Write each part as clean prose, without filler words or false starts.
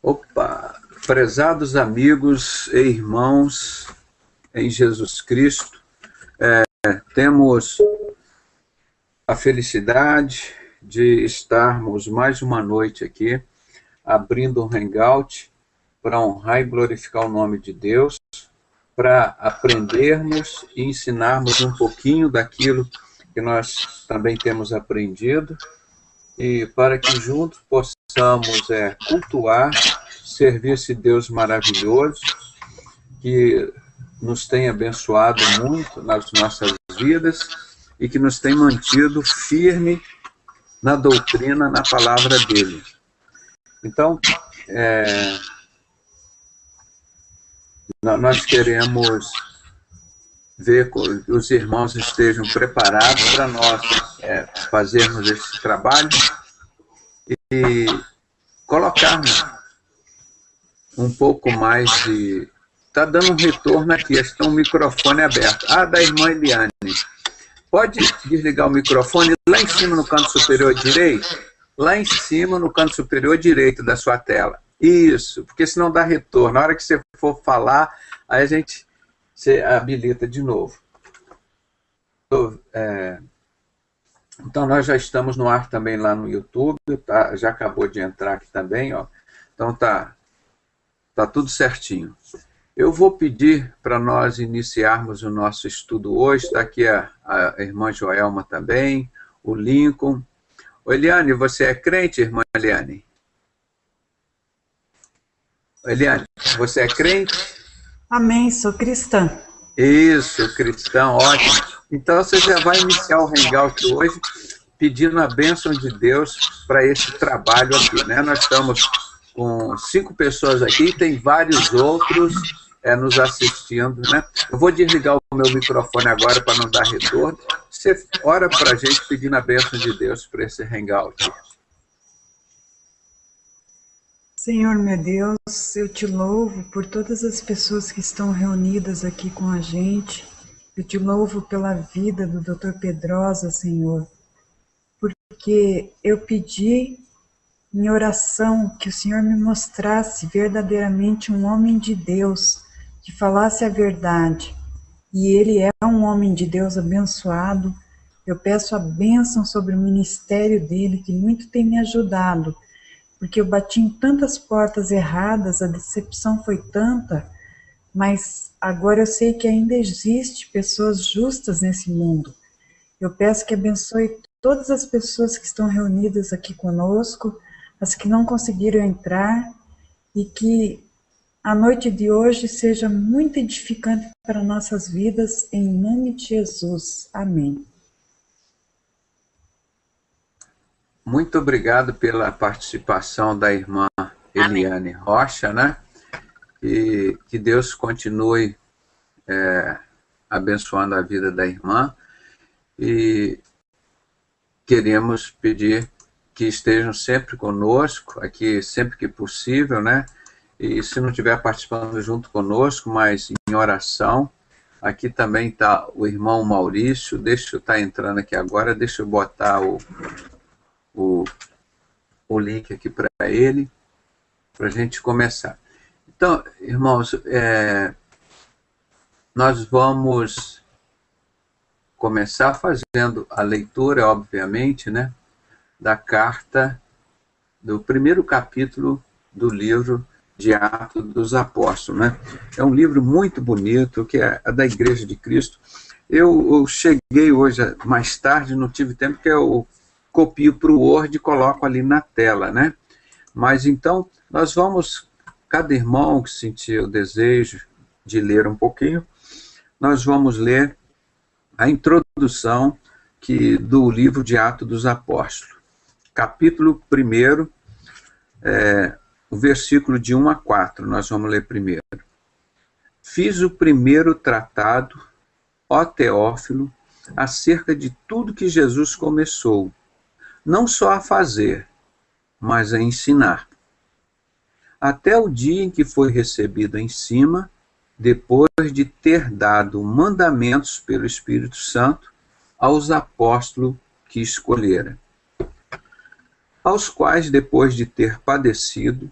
Opa, prezados amigos e irmãos em Jesus Cristo, temos a felicidade de estarmos mais uma noite aqui, abrindo um hangout para honrar e glorificar o nome de Deus, para aprendermos e ensinarmos um pouquinho daquilo que nós também temos aprendido, e para que juntos possamos cultuar, servir esse Deus maravilhoso, que nos tem abençoado muito nas nossas vidas e que nos tem mantido firme na doutrina, na palavra dele. Então, nós queremos ver que os irmãos estejam preparados para nós fazermos esse trabalho e colocarmos um pouco mais de... Está dando um retorno aqui, está um microfone aberto. Da irmã Eliane. Pode desligar o microfone lá em cima no canto superior direito? Lá em cima no canto superior direito da sua tela. Isso, porque senão dá retorno. Na hora que você for falar, aí você habilita de novo. Então, nós já estamos no ar também lá no YouTube, tá? Já acabou de entrar aqui também, ó. Então, tá tudo certinho. Eu vou pedir para nós iniciarmos o nosso estudo hoje. Está aqui a irmã Joelma também, o Lincoln. Eliane, você é crente, irmã Eliane? Eliane, você é crente? Amém, sou cristã. Isso, cristão, ótimo. Então você já vai iniciar o hangout hoje pedindo a bênção de Deus para esse trabalho aqui, né? Nós estamos com 5 pessoas aqui e tem vários outros nos assistindo, né? Eu vou desligar o meu microfone agora para não dar retorno. Você ora para a gente pedindo a bênção de Deus para esse hangout. Senhor, meu Deus, eu te louvo por todas as pessoas que estão reunidas aqui com a gente. Eu te louvo pela vida do Dr. Pedrosa, Senhor, porque eu pedi em oração que o Senhor me mostrasse verdadeiramente um homem de Deus, que falasse a verdade. E ele é um homem de Deus abençoado. Eu peço a bênção sobre o ministério dele, que muito tem me ajudado, porque eu bati em tantas portas erradas, a decepção foi tanta, mas agora eu sei que ainda existe pessoas justas nesse mundo. Eu peço que abençoe todas as pessoas que estão reunidas aqui conosco, as que não conseguiram entrar, e que a noite de hoje seja muito edificante para nossas vidas, em nome de Jesus. Amém. Muito obrigado pela participação da irmã Eliane Rocha, né? E que Deus continue abençoando a vida da irmã. E queremos pedir que estejam sempre conosco, aqui sempre que possível, né? E se não estiver participando junto conosco, mas em oração. Aqui também está o irmão Maurício. Deixa eu estar entrando aqui agora, deixa eu botar o link aqui para ele, para a gente começar. Então, irmãos, nós vamos começar fazendo a leitura, obviamente, né, da carta, do primeiro capítulo do livro de Atos dos Apóstolos, né? É um livro muito bonito, que é da Igreja de Cristo. Eu cheguei hoje mais tarde, não tive tempo, que eu copio para o Word e coloco ali na tela, né? Mas então, nós vamos, cada irmão que sentir o desejo de ler um pouquinho, nós vamos ler a introdução do livro de Atos dos Apóstolos. Capítulo 1, o versículo de 1 a 4, nós vamos ler primeiro. Fiz o primeiro tratado, ó Teófilo, acerca de tudo que Jesus começou, não só a fazer, mas a ensinar. Até o dia em que foi recebido em cima, depois de ter dado mandamentos pelo Espírito Santo aos apóstolos que escolhera, aos quais, depois de ter padecido,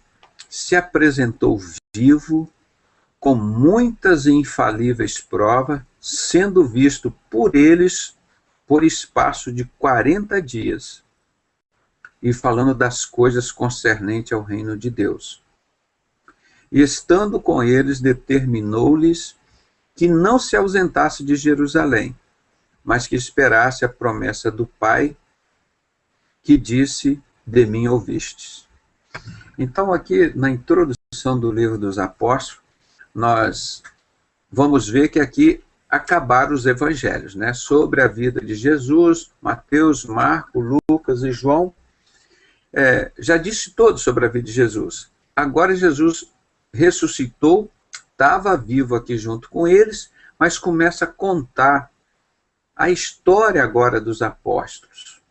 se apresentou vivo, com muitas e infalíveis provas, sendo visto por eles por espaço de 40 dias, e falando das coisas concernentes ao reino de Deus. E estando com eles, determinou-lhes que não se ausentasse de Jerusalém, mas que esperasse a promessa do Pai, que disse: de mim ouvistes. Então, aqui na introdução do livro dos Apóstolos, nós vamos ver que aqui acabaram os evangelhos, né? Sobre a vida de Jesus, Mateus, Marcos, Lucas e João. Já disse todo sobre a vida de Jesus. Agora Jesus ressuscitou, estava vivo aqui junto com eles, mas começa a contar a história agora dos apóstolos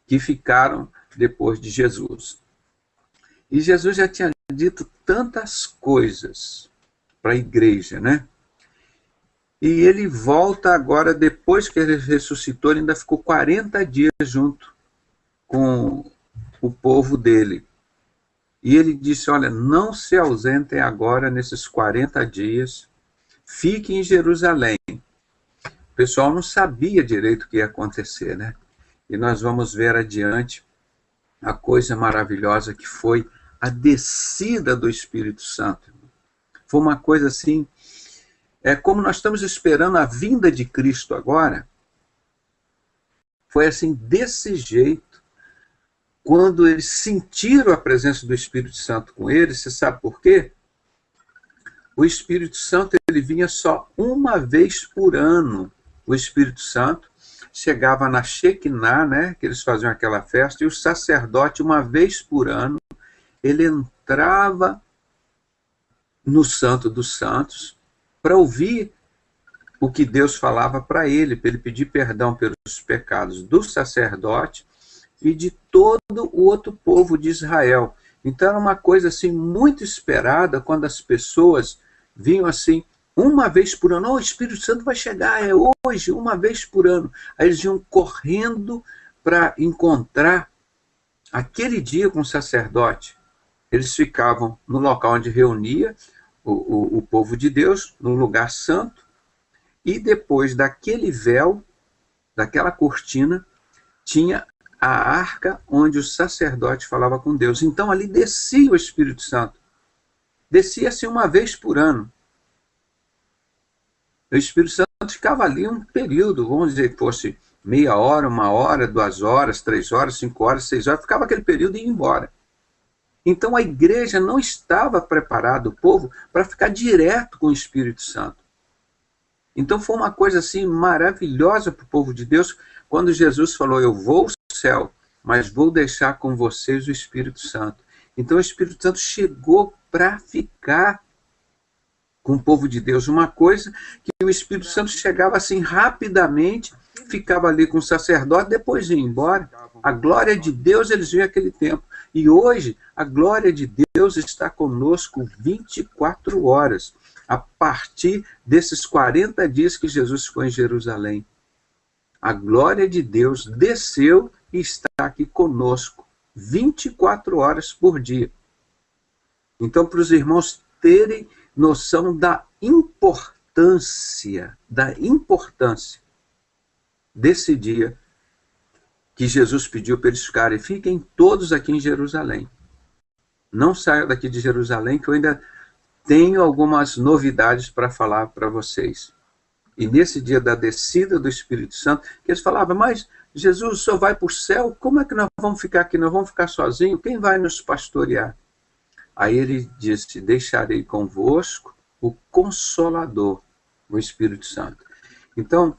que ficaram depois de Jesus. E Jesus já tinha dito tantas coisas para a igreja, né? E ele volta agora, depois que ele ressuscitou, ele ainda ficou 40 dias junto com o povo dele. E ele disse: olha, não se ausentem agora nesses 40 dias, fiquem em Jerusalém. O pessoal não sabia direito o que ia acontecer, né? E nós vamos ver adiante a coisa maravilhosa que foi a descida do Espírito Santo. Foi uma coisa assim, como nós estamos esperando a vinda de Cristo agora, foi assim, desse jeito. Quando eles sentiram a presença do Espírito Santo com eles, você sabe por quê? O Espírito Santo, ele vinha só uma vez por ano. O Espírito Santo chegava na Shekinah, né, que eles faziam aquela festa, e o sacerdote, uma vez por ano, ele entrava no Santo dos Santos para ouvir o que Deus falava para ele pedir perdão pelos pecados do sacerdote e de todo o outro povo de Israel. Então era uma coisa assim muito esperada quando as pessoas vinham assim, uma vez por ano: oh, o Espírito Santo vai chegar, é hoje, uma vez por ano. Aí eles iam correndo para encontrar aquele dia com o sacerdote. Eles ficavam no local onde reunia o povo de Deus, no lugar santo, e depois daquele véu, daquela cortina, tinha a arca onde o sacerdote falava com Deus. Então ali descia o Espírito Santo. Descia assim uma vez por ano. O Espírito Santo ficava ali um período, vamos dizer que fosse meia hora, 1 hora, 2 horas, 3 horas, 5 horas, 6 horas, ficava aquele período e ia embora. Então a igreja não estava preparada, o povo, para ficar direto com o Espírito Santo. Então foi uma coisa assim maravilhosa para o povo de Deus, quando Jesus falou: eu vou ao céu, mas vou deixar com vocês o Espírito Santo. Então o Espírito Santo chegou para ficar com o povo de Deus. Uma coisa que o Espírito Santo chegava assim rapidamente, ficava ali com o sacerdote, depois ia embora. A glória de Deus eles viam aquele tempo. E hoje a glória de Deus está conosco 24 horas, a partir desses 40 dias que Jesus ficou em Jerusalém. A glória de Deus desceu e está aqui conosco 24 horas por dia. Então, para os irmãos terem noção da importância desse dia que Jesus pediu para eles ficarem: fiquem todos aqui em Jerusalém. Não saiam daqui de Jerusalém, que eu ainda tenho algumas novidades para falar para vocês. E nesse dia da descida do Espírito Santo, que eles falavam: mas Jesus só vai para o céu, como é que nós vamos ficar aqui? Nós vamos ficar sozinhos? Quem vai nos pastorear? Aí ele disse: deixarei convosco o Consolador, o Espírito Santo. Então,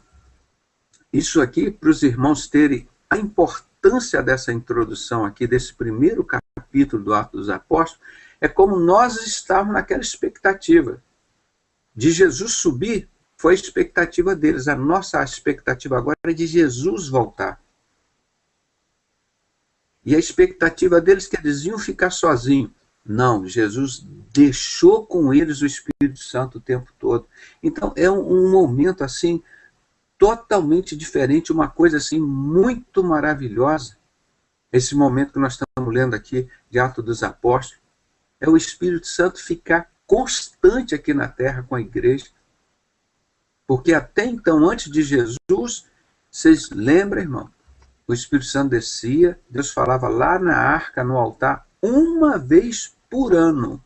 isso aqui, para os irmãos terem a importância dessa introdução aqui, desse primeiro capítulo do Atos dos Apóstolos, é como nós estávamos naquela expectativa de Jesus subir. Foi a expectativa deles. A nossa expectativa agora é de Jesus voltar. E a expectativa deles é que eles iam ficar sozinhos. Não, Jesus deixou com eles o Espírito Santo o tempo todo. Então é um momento assim totalmente diferente, uma coisa assim muito maravilhosa. Esse momento que nós estamos lendo aqui de Atos dos Apóstolos é o Espírito Santo ficar constante aqui na terra com a igreja. Porque até então, antes de Jesus, vocês lembram, irmão? O Espírito Santo descia, Deus falava lá na arca, no altar, uma vez por ano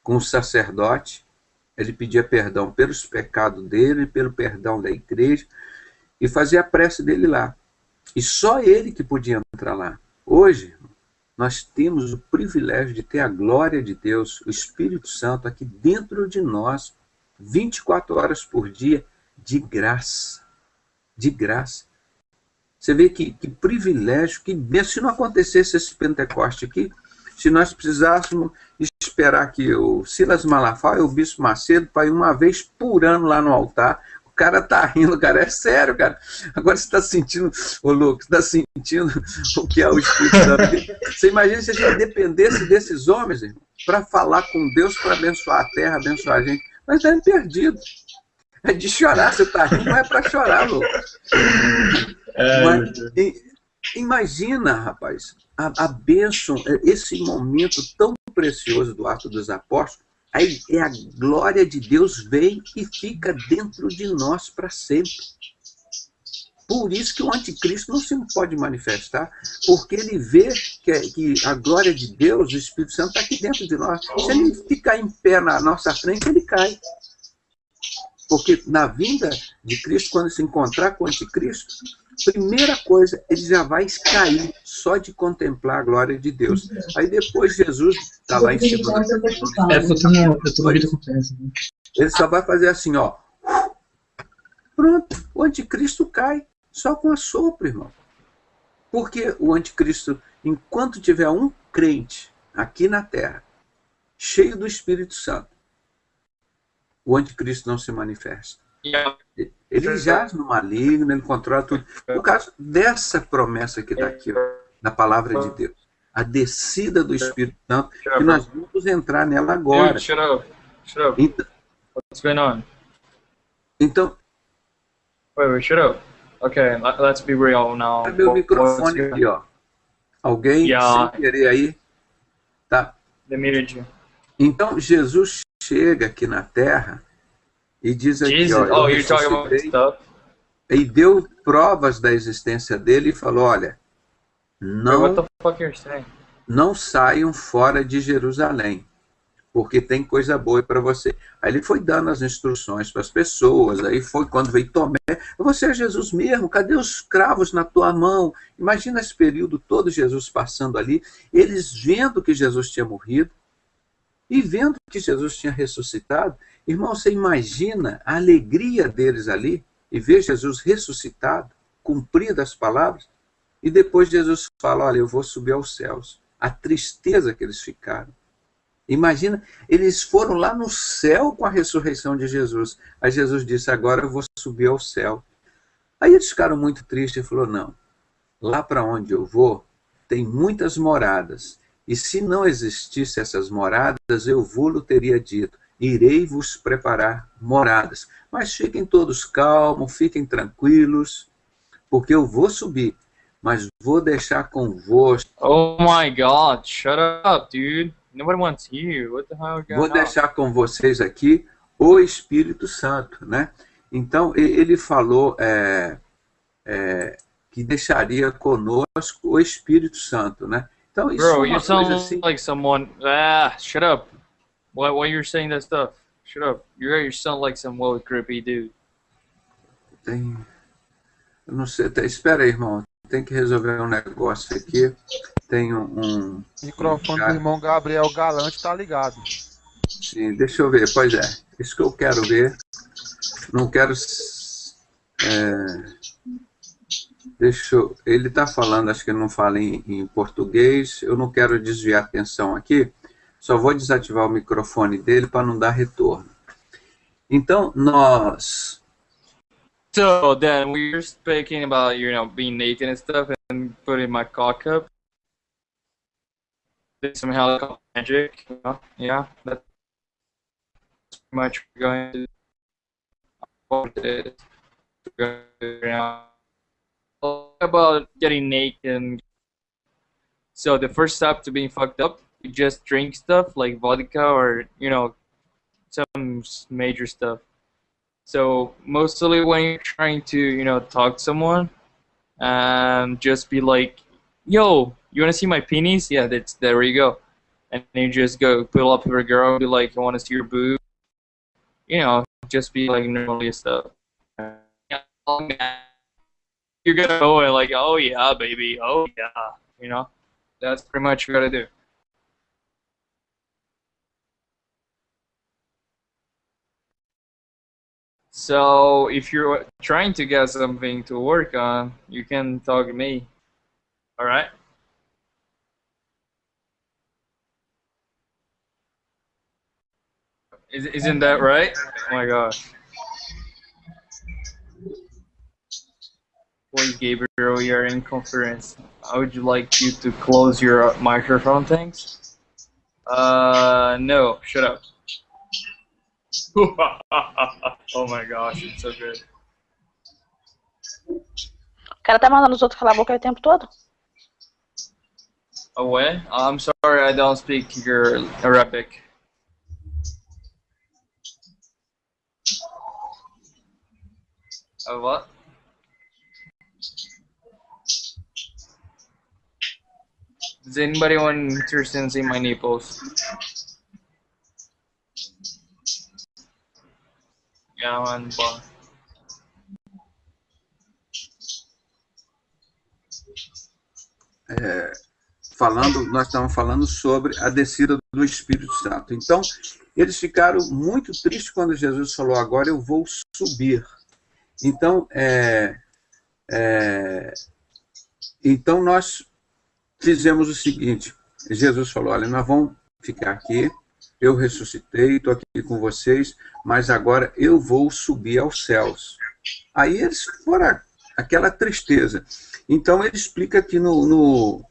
com o sacerdote. Ele pedia perdão pelos pecados dele, pelo perdão da igreja, e fazia a prece dele lá. E só ele que podia entrar lá. Hoje, nós temos o privilégio de ter a glória de Deus, o Espírito Santo, aqui dentro de nós, 24 horas por dia, de graça. De graça. Você vê que privilégio, que bênção. Se não acontecesse esse Pentecoste aqui, se nós precisássemos esperar que o Silas Malafaia, o Bispo Macedo, para ir uma vez por ano lá no altar, o cara tá rindo, cara, é sério, cara. Agora você está sentindo, ô Lucas, está sentindo o que é o Espírito Santo. Você imagina se a gente dependesse desses homens, para falar com Deus, para abençoar a terra, abençoar a gente. Mas está perdido. É de chorar, você está rindo, não é para chorar, Lucas. Mas, imagina, rapaz, a bênção, esse momento tão precioso do Atos dos Apóstolos, aí é a glória de Deus vem e fica dentro de nós para sempre. Por isso que o anticristo não se pode manifestar, porque ele vê que a glória de Deus, o Espírito Santo, está aqui dentro de nós. Se ele ficar em pé na nossa frente, ele cai. Porque na vinda de Cristo, quando se encontrar com o anticristo, primeira coisa, ele já vai cair só de contemplar a glória de Deus. Aí depois Jesus está lá em cima. Ele só vai fazer assim, ó. Pronto, o anticristo cai só com assopro, irmão. Porque o anticristo, enquanto tiver um crente aqui na terra, cheio do Espírito Santo, o anticristo não se manifesta. Ele jaz no maligno, ele controla tudo. No caso dessa promessa que está aqui, ó, na palavra de Deus, a descida do Espírito Santo, que nós vamos entrar nela agora. Dude, shut up. Shut up. Então, What's going on? então Wait, shut up. Okay, let's be real now. meu microfone aqui, ó. Alguém sem querer aí, tá? They muted you. Então Jesus chega aqui na terra e diz aqui, Jesus, ó, you're talking about stuff. E deu provas da existência dele e falou, olha, What the fuck you're saying? Não saiam fora de Jerusalém, porque tem coisa boa para você. Aí ele foi dando as instruções para as pessoas, aí foi quando veio Tomé, você é Jesus mesmo, cadê os cravos na tua mão? Imagina esse período todo Jesus passando ali, eles vendo que Jesus tinha morrido, e vendo que Jesus tinha ressuscitado. Irmão, você imagina a alegria deles ali, e ver Jesus ressuscitado, cumprido as palavras, e depois Jesus fala, olha, eu vou subir aos céus. A tristeza que eles ficaram. Imagina, eles foram lá no céu com a ressurreição de Jesus. Aí Jesus disse, agora eu vou subir ao céu. Aí eles ficaram muito tristes e falou, não, lá para onde eu vou, tem muitas moradas. E se não existisse essas moradas, eu vou-lhe teria dito, irei vos preparar moradas. Mas fiquem todos calmos, fiquem tranquilos, porque eu vou subir, mas vou deixar convosco. Oh my God, shut up, dude. Nobody wants you. What the hell is going on? Vou deixar com vocês aqui o Espírito Santo, né? Então, ele falou que deixaria conosco o Espírito Santo, né? Então, isso Bro, é you uma sound coisa assim... like someone. Shut up. Why you're saying that stuff? Shut up. You sound like some really creepy dude. Eu não sei, espera aí, irmão. Tem que resolver um negócio aqui. Tem um microfone do irmão Gabriel Galante tá ligado. Sim, deixa eu ver. Pois é, isso que eu quero ver. Não quero... ele está falando, acho que ele não fala em português. Eu não quero desviar a atenção aqui. Só vou desativar o microfone dele para não dar retorno. Então, nós... So then we were speaking about, being naked and stuff and putting my cock up. Some helicopter magic, yeah, that's pretty much going to about getting naked. So the first step to being fucked up just drink stuff like vodka or, you know, some major stuff. So mostly when you're trying to, you know, talk to someone, just be like, yo, you want to see my penis? Yeah, there you go. And you just go pull up to a girl and be like, I want to see your boob. You know, just be like normally stuff. You're gonna go and like, oh yeah, baby, oh yeah. You know, that's pretty much what you gotta do. So if you're trying to get something to work on, you can talk to me. All right? Isn't that right? Oh my gosh. Please, Gabriel, we are in conference. I would like you to close your microphone, thanks? No, shut up. Oh my gosh, it's so good. O cara tá mandando os outros calar a boca o tempo todo? Oh, what? I'm sorry, I don't speak your Arabic. What? Does anybody want interested in seeing my nipples? Yeah, man, bom. Nós estávamos falando sobre a descida do Espírito Santo. Então, eles ficaram muito tristes quando Jesus falou, agora eu vou subir. Então, então nós fizemos o seguinte, Jesus falou, olha, nós vamos ficar aqui, eu ressuscitei, estou aqui com vocês, mas agora eu vou subir aos céus. Aí eles foram aquela tristeza. Então ele explica aqui no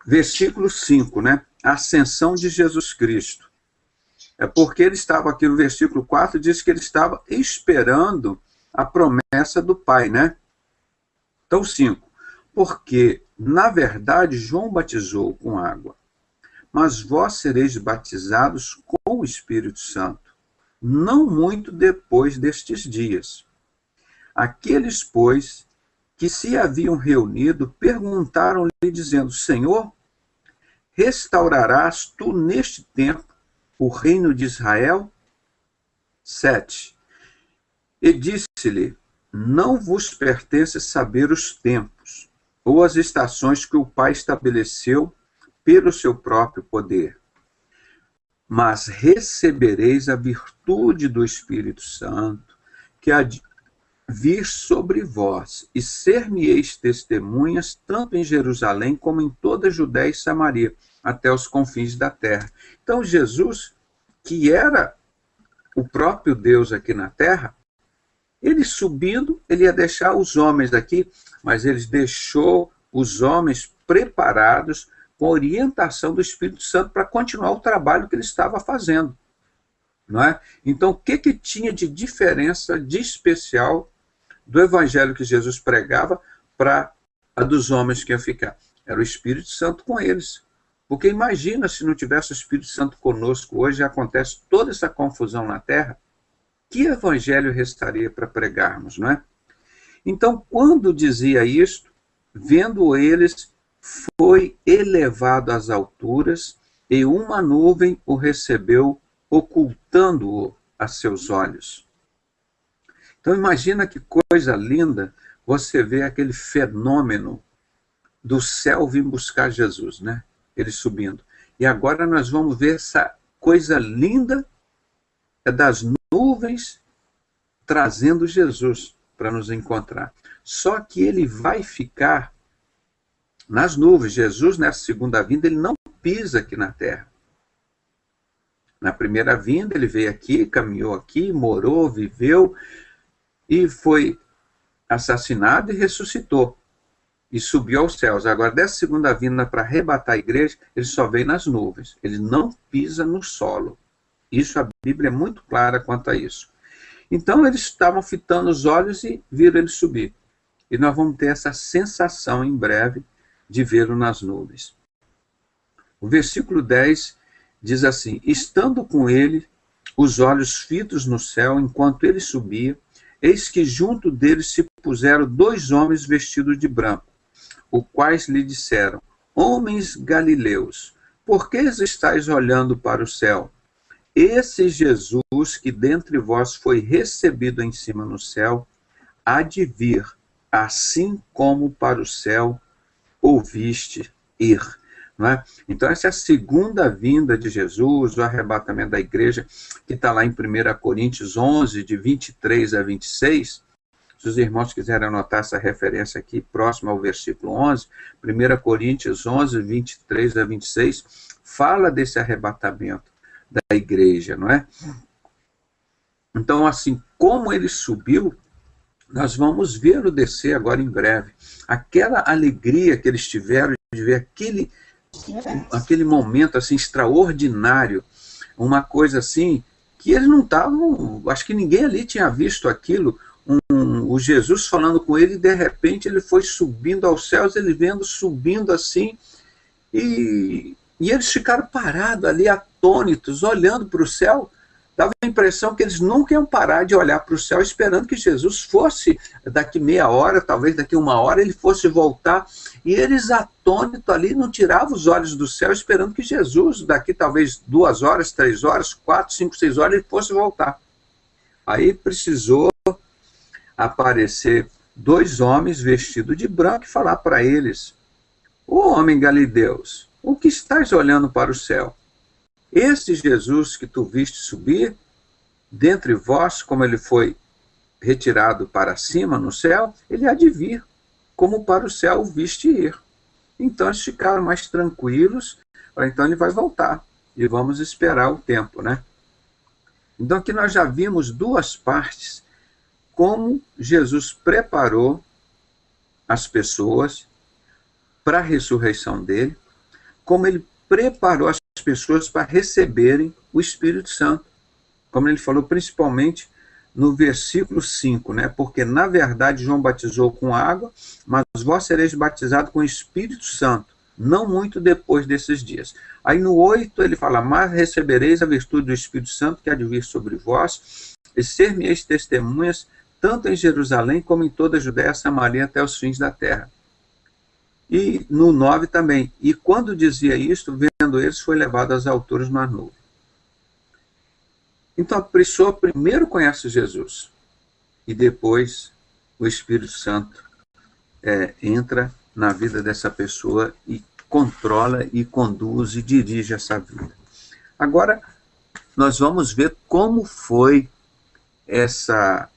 versículo 5, né? A ascensão de Jesus Cristo. É porque ele estava aqui no versículo 4, diz que ele estava esperando a promessa do Pai, né? Então 5. Porque, na verdade, João batizou com água, mas vós sereis batizados com o Espírito Santo, não muito depois destes dias. Aqueles, pois, que se haviam reunido, perguntaram-lhe, dizendo, Senhor, restaurarás tu neste tempo o reino de Israel? 7. E disse-lhe, não vos pertence saber os tempos, ou as estações que o Pai estabeleceu pelo seu próprio poder. Mas recebereis a virtude do Espírito Santo, que há de vir sobre vós, e ser-me-eis testemunhas, tanto em Jerusalém como em toda a Judéia e Samaria, até os confins da terra. Então Jesus, que era o próprio Deus aqui na terra, ele subindo, ele ia deixar os homens daqui, mas ele deixou os homens preparados com orientação do Espírito Santo para continuar o trabalho que ele estava fazendo. Não é? Então, o que tinha de diferença, de especial, do evangelho que Jesus pregava para a dos homens que iam ficar? Era o Espírito Santo com eles. Porque imagina se não tivesse o Espírito Santo conosco, hoje acontece toda essa confusão na Terra, que evangelho restaria para pregarmos, não é? Então, quando dizia isto, vendo eles, foi elevado às alturas, e uma nuvem o recebeu, ocultando-o a seus olhos. Então imagina que coisa linda você vê aquele fenômeno do céu vir buscar Jesus, né? Ele subindo. E agora nós vamos ver essa coisa linda das nuvens trazendo Jesus para nos encontrar. Só que ele vai ficar nas nuvens. Jesus, nessa segunda vinda, ele não pisa aqui na terra. Na primeira vinda, ele veio aqui, caminhou aqui, morou, viveu e foi assassinado e ressuscitou. E subiu aos céus. Agora, dessa segunda vinda para arrebatar a igreja, ele só vem nas nuvens. Ele não pisa no solo. Isso, a Bíblia é muito clara quanto a isso. Então, eles estavam fitando os olhos e viram ele subir. E nós vamos ter essa sensação em breve de vê-lo nas nuvens. O versículo 10 diz assim: estando com ele, os olhos fitos no céu, enquanto ele subia, eis que junto dele se puseram 2 homens vestidos de branco, os quais lhe disseram: homens galileus, por que estáis olhando para o céu? Esse Jesus que dentre vós foi recebido em cima no céu, há de vir, assim como para o céu ouviste ir. Não é? Então, essa é a segunda vinda de Jesus, o arrebatamento da igreja, que está lá em 1 Coríntios 11, de 23 a 26. Se os irmãos quiserem anotar essa referência aqui, próximo ao versículo 11, 1 Coríntios 11, 23 a 26, fala desse arrebatamento da igreja, não é? Então, assim, como ele subiu, nós vamos vê-lo descer agora em breve. Aquela alegria que eles tiveram de ver aquele momento assim extraordinário, uma coisa assim que eles não estavam, acho que ninguém ali tinha visto aquilo, o Jesus falando com ele, e de repente ele foi subindo aos céus, ele vendo subindo assim, e eles ficaram parados ali, atônitos, olhando para o céu. Dava a impressão que eles nunca iam parar de olhar para o céu, esperando que Jesus fosse, daqui meia hora, talvez daqui 1 hora, ele fosse voltar. E eles, atônitos ali, não tiravam os olhos do céu, esperando que Jesus, daqui talvez 2 horas, 3 horas, 4, 5, 6 horas, ele fosse voltar. Aí precisou aparecer 2 homens vestidos de branco e falar para eles: ô homem galileus, o que estás olhando para o céu? Este Jesus que tu viste subir, dentre vós, como ele foi retirado para cima no céu, ele há de vir, como para o céu o viste ir. Então eles ficaram mais tranquilos, então ele vai voltar, e vamos esperar o tempo, né? Então aqui nós já vimos 2 partes, como Jesus preparou as pessoas para a ressurreição dele, como ele preparou as pessoas para receberem o Espírito Santo. Como ele falou, principalmente no versículo 5, né? Porque, na verdade, João batizou com água, mas vós sereis batizados com o Espírito Santo, não muito depois desses dias. Aí no 8 ele fala: mas recebereis a virtude do Espírito Santo que há de vir sobre vós, e ser-me-eis testemunhas, tanto em Jerusalém como em toda a Judéia, Samaria, até os fins da terra. E no 9 também: e quando dizia isto, vendo eles, foi levado às alturas na nuvem. Então a pessoa primeiro conhece Jesus, e depois o Espírito Santo entra na vida dessa pessoa e controla e conduz e dirige essa vida. Agora nós vamos ver como foi essa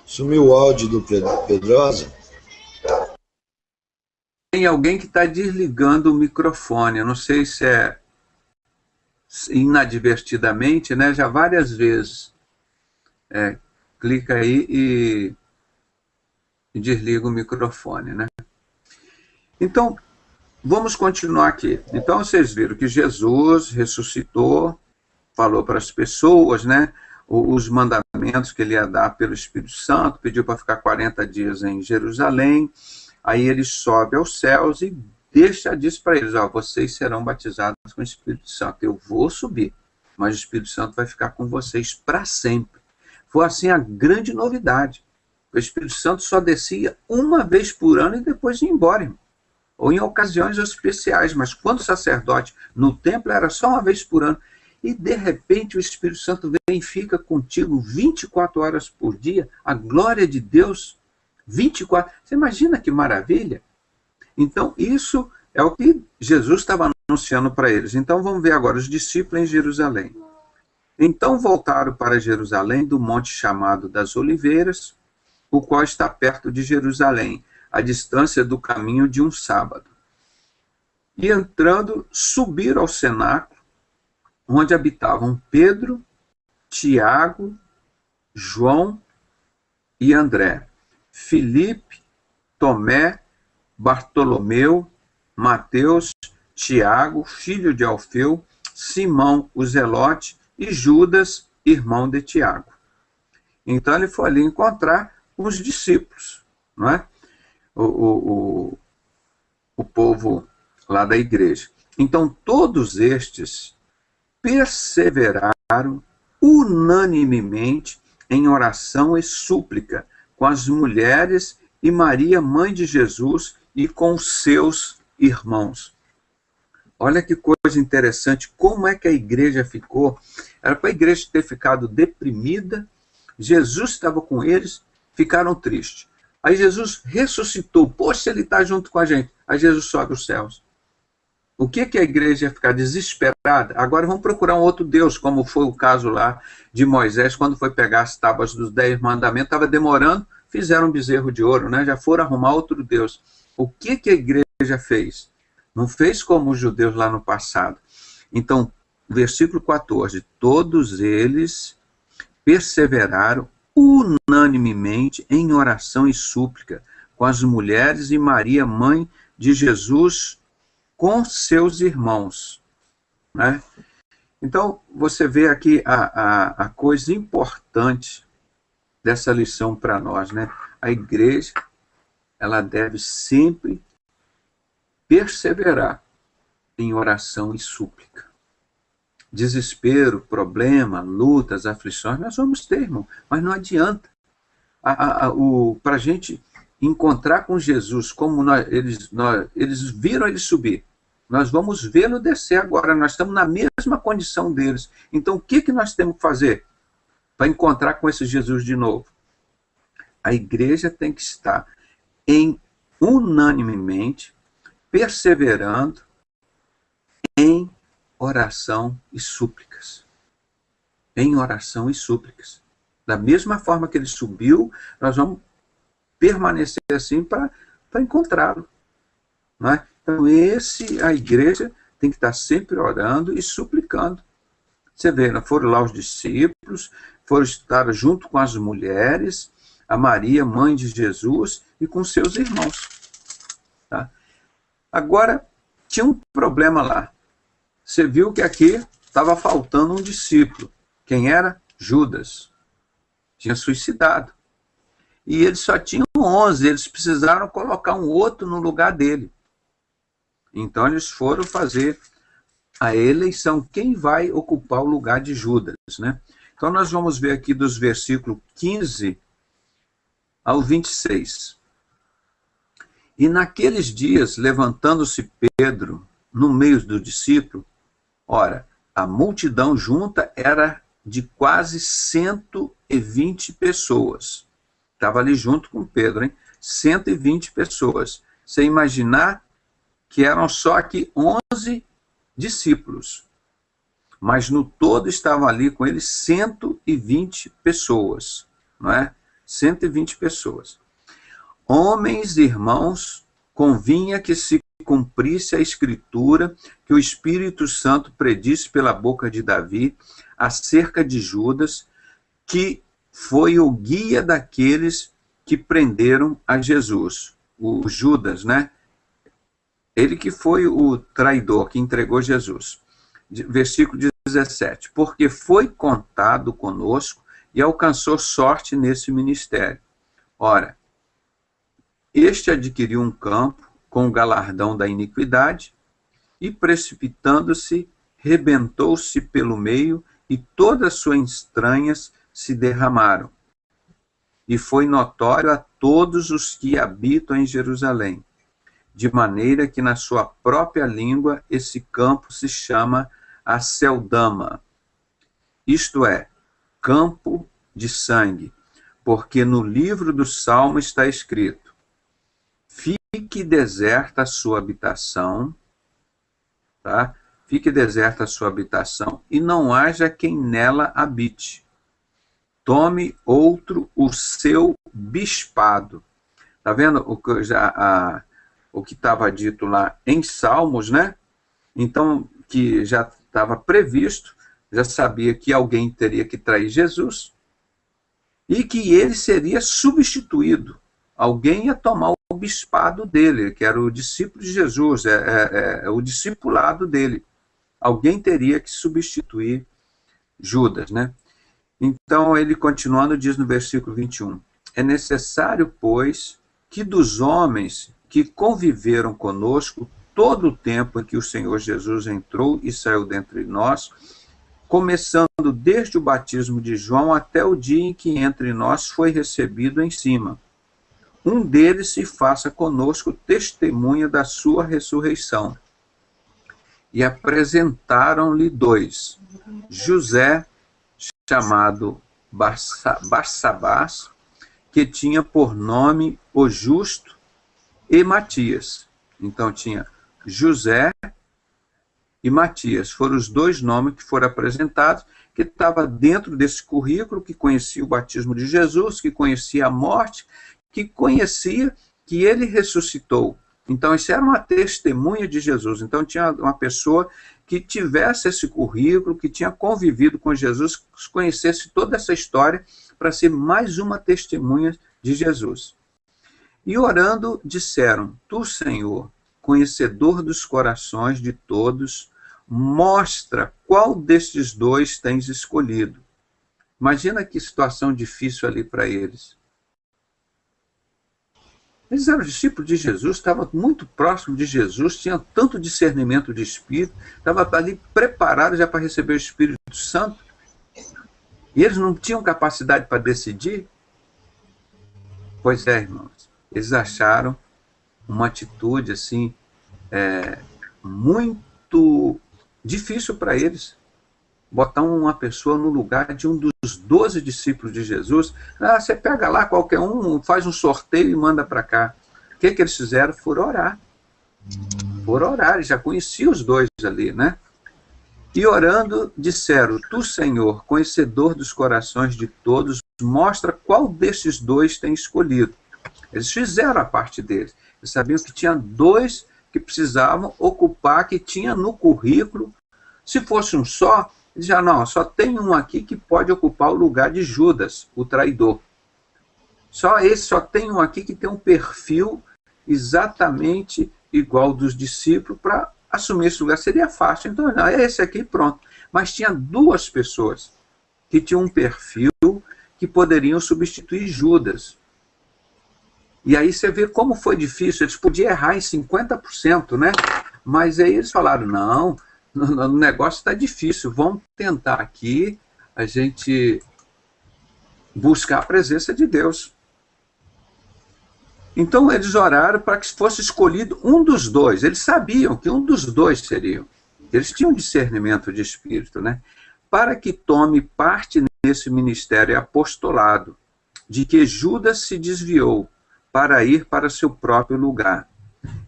Sumiu o áudio do Pedrosa? Tem alguém que está desligando o microfone. Eu não sei se é inadvertidamente, né? Já várias vezes. Clica aí e desliga o microfone, né? Então, vamos continuar aqui. Então, vocês viram que Jesus ressuscitou, falou para as pessoas, né? Os mandamentos que ele ia dar pelo Espírito Santo, pediu para ficar 40 dias em Jerusalém. Aí ele sobe aos céus e diz para eles: vocês serão batizados com o Espírito Santo. Eu vou subir, mas o Espírito Santo vai ficar com vocês para sempre. Foi assim a grande novidade. O Espírito Santo só descia 1 vez por ano e depois ia embora, irmão. Ou em ocasiões especiais, mas quando o sacerdote no templo era só 1 vez por ano. E de repente o Espírito Santo vem e fica contigo 24 horas por dia, a glória de Deus, 24. Você imagina que maravilha? Então isso é o que Jesus estava anunciando para eles. Então vamos ver agora os discípulos em Jerusalém. Então voltaram para Jerusalém do monte chamado das Oliveiras, o qual está perto de Jerusalém, a distância do caminho de um sábado. E entrando, subiram ao cenáculo, onde habitavam Pedro, Tiago, João e André, Filipe, Tomé, Bartolomeu, Mateus, Tiago, filho de Alfeu, Simão, o Zelote, e Judas, irmão de Tiago. Então ele foi ali encontrar os discípulos, não é? O povo lá da igreja. Então todos estes perseveraram unanimemente em oração e súplica com as mulheres e Maria, mãe de Jesus, e com seus irmãos. Olha que coisa interessante, como é que a igreja ficou. Era para a igreja ter ficado deprimida, Jesus estava com eles, ficaram tristes. Aí Jesus ressuscitou, poxa, ele está junto com a gente. Aí Jesus sobe os céus. O que a igreja ia ficar desesperada? Agora vamos procurar um outro Deus, como foi o caso lá de Moisés, quando foi pegar as tábuas dos 10 mandamentos, estava demorando, fizeram um bezerro de ouro, né? Já foram arrumar outro Deus. O que a igreja fez? Não fez como os judeus lá no passado. Então, versículo 14, todos eles perseveraram unanimemente em oração e súplica com as mulheres e Maria, mãe de Jesus, com seus irmãos, né? Então, você vê aqui a coisa importante dessa lição para nós, né? A igreja, ela deve sempre perseverar em oração e súplica. Desespero, problema, lutas, aflições, nós vamos ter, irmão, mas não adianta. Para a gente encontrar com Jesus, como eles viram ele subir, nós vamos vê-lo descer agora, nós estamos na mesma condição deles. Então, o que nós temos que fazer para encontrar com esse Jesus de novo? A igreja tem que estar unanimemente perseverando em oração e súplicas. Em oração e súplicas. Da mesma forma que ele subiu, nós vamos permanecer assim para encontrá-lo. Não é? Então, a igreja tem que estar sempre orando e suplicando. Você vê, foram lá os discípulos, foram estar junto com as mulheres, a Maria, mãe de Jesus, e com seus irmãos. Tá? Agora, tinha um problema lá. Você viu que aqui estava faltando um discípulo. Quem era? Judas. Tinha suicidado. E eles só tinham 11, eles precisaram colocar um outro no lugar dele. Então eles foram fazer a eleição, quem vai ocupar o lugar de Judas, né? Então nós vamos ver aqui dos versículos 15 ao 26. E naqueles dias, levantando-se Pedro no meio do discípulo, ora, a multidão junta era de quase 120 pessoas. Estava ali junto com Pedro, hein? 120 pessoas. Você imaginar que eram só aqui 11 discípulos. Mas no todo estavam ali com ele 120 pessoas. Não é? 120 pessoas. Homens e irmãos, convinha que se cumprisse a escritura que o Espírito Santo predisse pela boca de Davi acerca de Judas, que foi o guia daqueles que prenderam a Jesus. O Judas, né? Ele que foi o traidor que entregou Jesus. Versículo 17. Porque foi contado conosco e alcançou sorte nesse ministério. Ora, este adquiriu um campo com o galardão da iniquidade e, precipitando-se, rebentou-se pelo meio e todas as suas entranhas se derramaram. E foi notório a todos os que habitam em Jerusalém, de maneira que na sua própria língua esse campo se chama Aceldama, isto é, campo de sangue, porque no livro do Salmo está escrito: fique deserta a sua habitação, tá? Fique deserta a sua habitação, e não haja quem nela habite. Tome outro o seu bispado. Tá vendo o que estava dito lá em Salmos, né? Então, que já estava previsto, já sabia que alguém teria que trair Jesus e que ele seria substituído. Alguém ia tomar bispado dele, que era o discípulo de Jesus, o discipulado dele. Alguém teria que substituir Judas, né? Então, ele continuando diz no versículo 21, é necessário, pois, que dos homens que conviveram conosco todo o tempo em que o Senhor Jesus entrou e saiu dentre nós, começando desde o batismo de João até o dia em que entre nós foi recebido em cima, um deles se faça conosco testemunha da sua ressurreição. E apresentaram-lhe dois, José, chamado Barsabás, que tinha por nome o Justo, e Matias. Então tinha José e Matias, foram os dois nomes que foram apresentados, que estava dentro desse currículo, que conhecia o batismo de Jesus, que conhecia a morte, que conhecia que ele ressuscitou. Então, isso era uma testemunha de Jesus. Então, tinha uma pessoa que tivesse esse currículo, que tinha convivido com Jesus, conhecesse toda essa história, para ser mais uma testemunha de Jesus. E orando, disseram, tu, Senhor, conhecedor dos corações de todos, mostra qual destes dois tens escolhido. Imagina que situação difícil ali para eles. Eles eram discípulos de Jesus, estavam muito próximos de Jesus, tinham tanto discernimento de Espírito, estavam ali preparados já para receber o Espírito Santo, e eles não tinham capacidade para decidir? Pois é, irmãos, eles acharam uma atitude assim, muito difícil para eles. Botar uma pessoa no lugar de um dos 12 discípulos de Jesus. Você pega lá qualquer um, faz um sorteio e manda para cá. O que eles fizeram? Foram orar. Foram orar, eles já conheciam os dois ali, né? E orando, disseram, tu, Senhor, conhecedor dos corações de todos, mostra qual destes dois tem escolhido. Eles fizeram a parte deles. Eles sabiam que tinha dois que precisavam ocupar, que tinha no currículo. Se fosse um só, já não, só tem um aqui que pode ocupar o lugar de Judas, o traidor. Só tem um aqui que tem um perfil exatamente igual dos discípulos para assumir esse lugar. Seria fácil, então não, é esse aqui, pronto. Mas tinha duas pessoas que tinham um perfil que poderiam substituir Judas. E aí você vê como foi difícil, eles podiam errar em 50%, né? Mas aí eles falaram, não, o negócio está difícil, vamos tentar aqui a gente buscar a presença de Deus. Então eles oraram para que fosse escolhido um dos dois. Eles sabiam que um dos dois seriam. Eles tinham discernimento de espírito, né? Para que tome parte nesse ministério apostolado, de que Judas se desviou para ir para seu próprio lugar.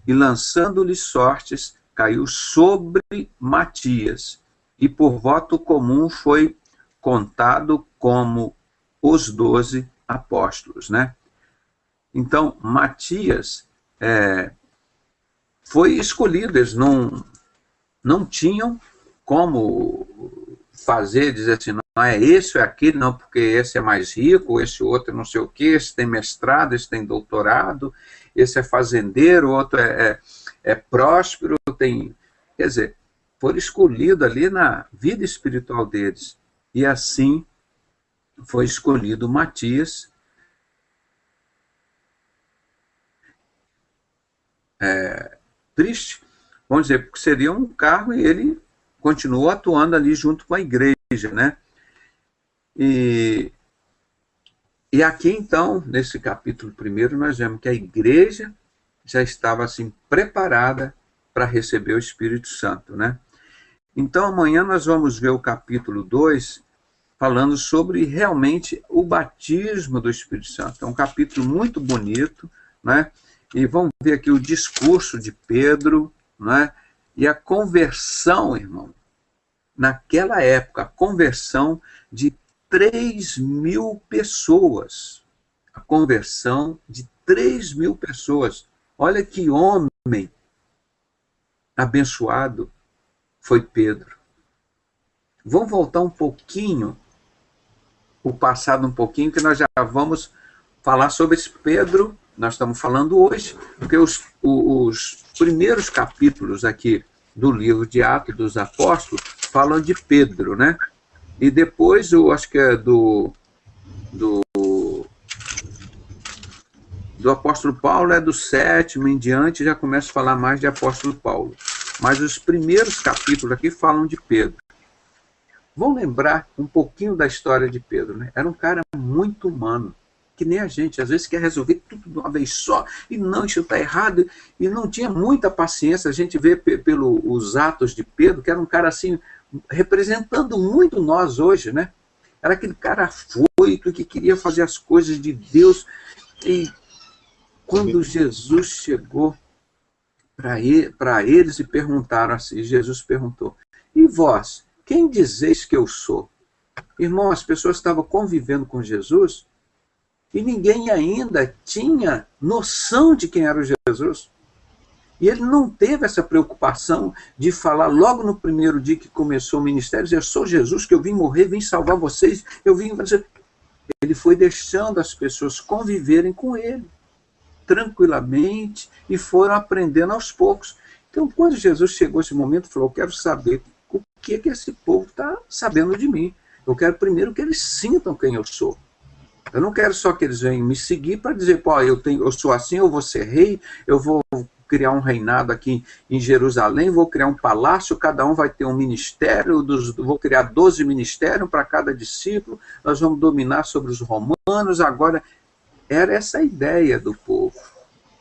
E lançando-lhe sortes, caiu sobre Matias, e por voto comum foi contado como os 12 apóstolos, né? Então, Matias foi escolhido, eles não tinham como fazer, dizer assim, não é esse ou é aquele, não, porque esse é mais rico, esse outro é não sei o quê, esse tem mestrado, esse tem doutorado, esse é fazendeiro, o outro é próspero, tem... Quer dizer, foram escolhidos ali na vida espiritual deles. E assim foi escolhido Matias, triste, vamos dizer, porque seria um cargo e ele continuou atuando ali junto com a igreja, né? E aqui, então, nesse capítulo 1, nós vemos que a igreja já estava assim preparada para receber o Espírito Santo, né? Então, amanhã nós vamos ver o capítulo 2, falando sobre realmente o batismo do Espírito Santo. É um capítulo muito bonito, né? E vamos ver aqui o discurso de Pedro, né? E a conversão, irmão, naquela época, a conversão de 3.000 pessoas. A conversão de 3.000 pessoas. Olha que homem abençoado foi Pedro. Vamos voltar um pouquinho, o passado um pouquinho, que nós já vamos falar sobre esse Pedro nós estamos falando hoje, porque os primeiros capítulos aqui do livro de Atos dos Apóstolos falam de Pedro, né? E depois, eu acho que é do apóstolo Paulo, é do 7º em diante, já começa a falar mais de apóstolo Paulo. Mas os primeiros capítulos aqui falam de Pedro. Vão lembrar um pouquinho da história de Pedro, né? Era um cara muito humano, que nem a gente, às vezes quer resolver tudo de uma vez só, e não, isso está errado, e não tinha muita paciência. A gente vê pelos atos de Pedro, que era um cara assim, representando muito nós hoje, né? Era aquele cara afoito, que queria fazer as coisas de Deus. E quando Jesus chegou para eles e perguntaram assim, Jesus perguntou, e vós, quem dizeis que eu sou? Irmão, as pessoas estavam convivendo com Jesus e ninguém ainda tinha noção de quem era o Jesus. E ele não teve essa preocupação de falar logo no primeiro dia que começou o ministério, dizer, eu sou Jesus, que eu vim morrer, vim salvar vocês, eu vim... Ele foi deixando as pessoas conviverem com ele, tranquilamente, e foram aprendendo aos poucos. Então, quando Jesus chegou esse momento, falou, eu quero saber o que esse povo está sabendo de mim. Eu quero primeiro que eles sintam quem eu sou. Eu não quero só que eles venham me seguir para dizer, pô, eu sou assim, eu vou ser rei, eu vou criar um reinado aqui em Jerusalém, vou criar um palácio, cada um vai ter um ministério, vou criar 12 ministérios para cada discípulo, nós vamos dominar sobre os romanos. Agora, era essa a ideia do povo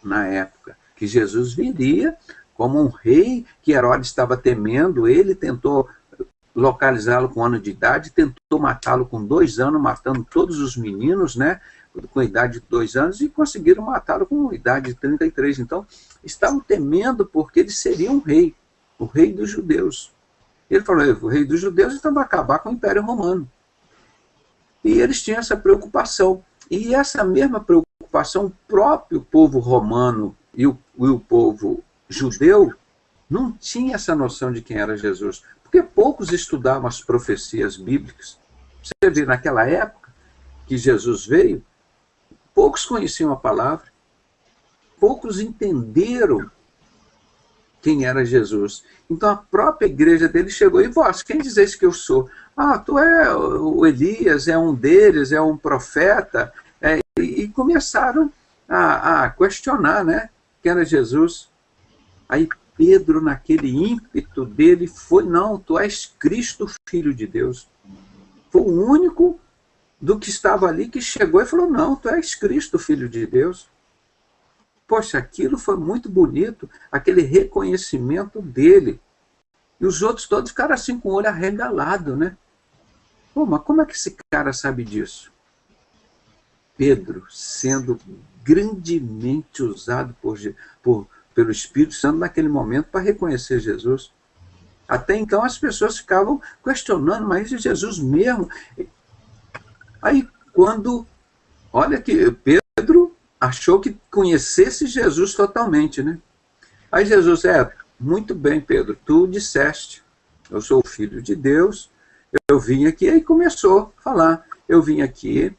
na época, que Jesus viria como um rei, que Herodes estava temendo. Ele tentou localizá-lo com 1 ano de idade, tentou matá-lo com 2 anos, matando todos os meninos, né, com a idade de 2 anos, e conseguiram matá-lo com a idade de 33. Então, estavam temendo porque ele seria um rei, o rei dos judeus. Ele falou, o rei dos judeus, então vai acabar com o Império Romano. E eles tinham essa preocupação. E essa mesma preocupação, o próprio povo romano e o povo judeu não tinha essa noção de quem era Jesus, porque poucos estudavam as profecias bíblicas. Você vê, naquela época que Jesus veio, poucos conheciam a palavra, poucos entenderam quem era Jesus. Então a própria igreja dele chegou, e vós, quem dizeis que eu sou? Ah, tu é o Elias, é um deles, é um profeta. E começaram a questionar, né, quem era Jesus. Aí Pedro, naquele ímpeto dele, foi, não, tu és Cristo, Filho de Deus. Foi o único do que estava ali que chegou e falou, não, tu és Cristo, Filho de Deus. Poxa, aquilo foi muito bonito, aquele reconhecimento dele. E os outros todos ficaram assim com o olho arregalado, né? Pô, mas como é que esse cara sabe disso? Pedro, sendo grandemente usado pelo Espírito Santo naquele momento para reconhecer Jesus. Até então as pessoas ficavam questionando, mas é Jesus mesmo? Aí quando, olha que Pedro achou que conhecesse Jesus totalmente, né? Aí Jesus, muito bem, Pedro, tu disseste, eu sou o Filho de Deus, eu vim aqui, aí começou a falar, eu vim aqui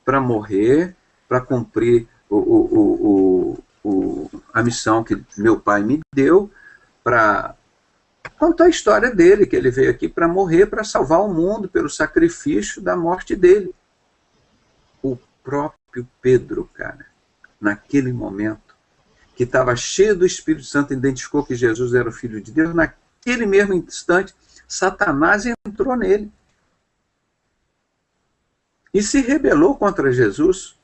para morrer, para cumprir a missão que meu pai me deu, para contar a história dele, que ele veio aqui para morrer, para salvar o mundo pelo sacrifício da morte dele. O próprio Pedro, cara, naquele momento, que estava cheio do Espírito Santo, identificou que Jesus era o Filho de Deus, naquele mesmo instante, Satanás entrou nele e se rebelou contra Jesus,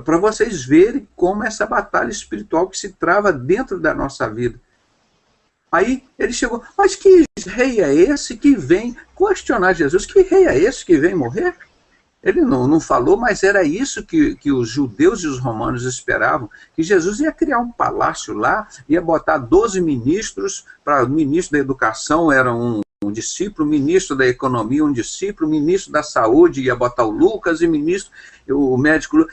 para vocês verem como essa batalha espiritual que se trava dentro da nossa vida. Aí ele chegou, mas que rei é esse que vem questionar Jesus? Que rei é esse que vem morrer? Ele não falou, mas era isso que os judeus e os romanos esperavam, que Jesus ia criar um palácio lá, ia botar 12 ministros, para o ministro da educação era um discípulo, ministro da economia um discípulo, ministro da saúde ia botar o Lucas, e o médico,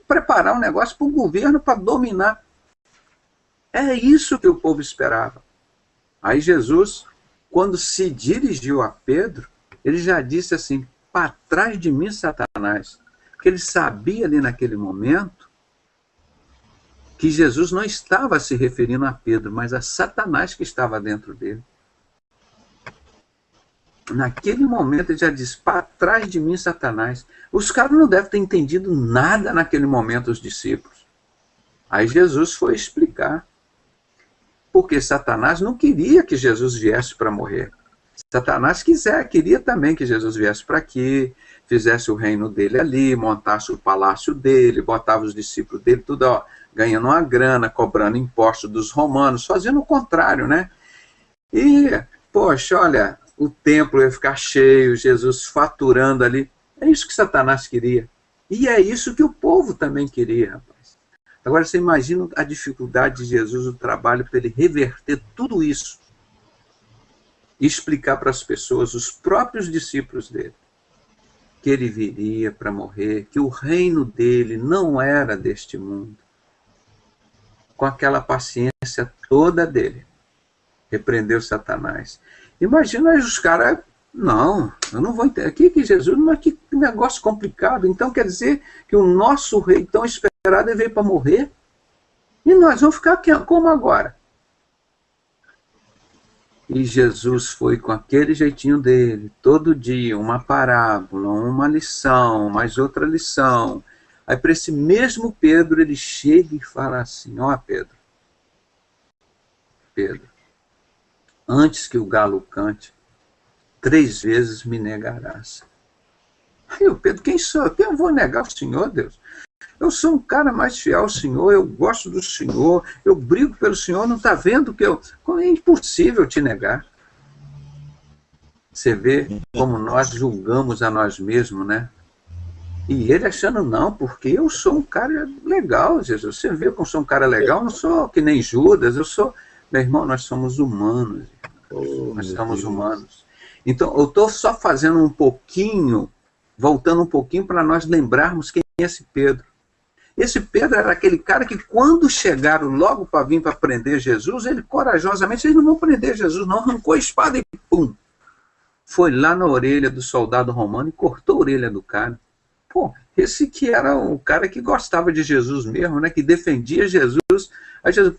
preparar um negócio para o governo para dominar. É isso que o povo esperava. Aí Jesus, quando se dirigiu a Pedro, ele já disse assim, para trás de mim, Satanás, que ele sabia ali naquele momento que Jesus não estava se referindo a Pedro, mas a Satanás que estava dentro dele. Naquele momento ele já disse, para trás de mim, Satanás. Os caras não devem ter entendido nada naquele momento, os discípulos. Aí Jesus foi explicar. Porque Satanás não queria que Jesus viesse para morrer. Satanás queria também que Jesus viesse para aqui, fizesse o reino dele ali, montasse o palácio dele, botava os discípulos dele, tudo ó, ganhando uma grana, cobrando impostos dos romanos, fazendo o contrário, né? E, poxa, olha, o templo ia ficar cheio, Jesus faturando ali. É isso que Satanás queria. E é isso que o povo também queria, rapaz. Agora você imagina a dificuldade de Jesus, o trabalho para ele reverter tudo isso e explicar para as pessoas, os próprios discípulos dele, que ele viria para morrer, que o reino dele não era deste mundo. Com aquela paciência toda dele, repreendeu Satanás. Imagina os caras, não, eu não vou entender. Que Jesus, mas que negócio complicado. Então quer dizer que o nosso rei tão esperado veio para morrer? E nós vamos ficar como agora? E Jesus foi com aquele jeitinho dele, todo dia, uma parábola, uma lição, mais outra lição. Aí para esse mesmo Pedro, ele chega e fala assim, ó Pedro, antes que o galo cante, 3 vezes me negarás. Aí o Pedro, quem sou eu? Quem eu vou negar o Senhor, Deus? Eu sou um cara mais fiel ao Senhor, eu gosto do Senhor, eu brigo pelo Senhor, não está vendo que é impossível te negar. Você vê como nós julgamos a nós mesmos, né? E ele achando, não, porque eu sou um cara legal, Jesus. Você vê como eu sou um cara legal, eu não sou que nem Judas, eu sou... Meu irmão, nós somos humanos. Nós somos humanos. Então, eu estou só fazendo um pouquinho, voltando um pouquinho para nós lembrarmos quem é esse Pedro. Esse Pedro era aquele cara que quando chegaram logo para vir para prender Jesus, ele corajosamente, eles não vão prender Jesus, não, arrancou a espada e pum! Foi lá na orelha do soldado romano e cortou a orelha do cara. Pô, esse que era o cara que gostava de Jesus mesmo, né, que defendia Jesus. Aí Jesus,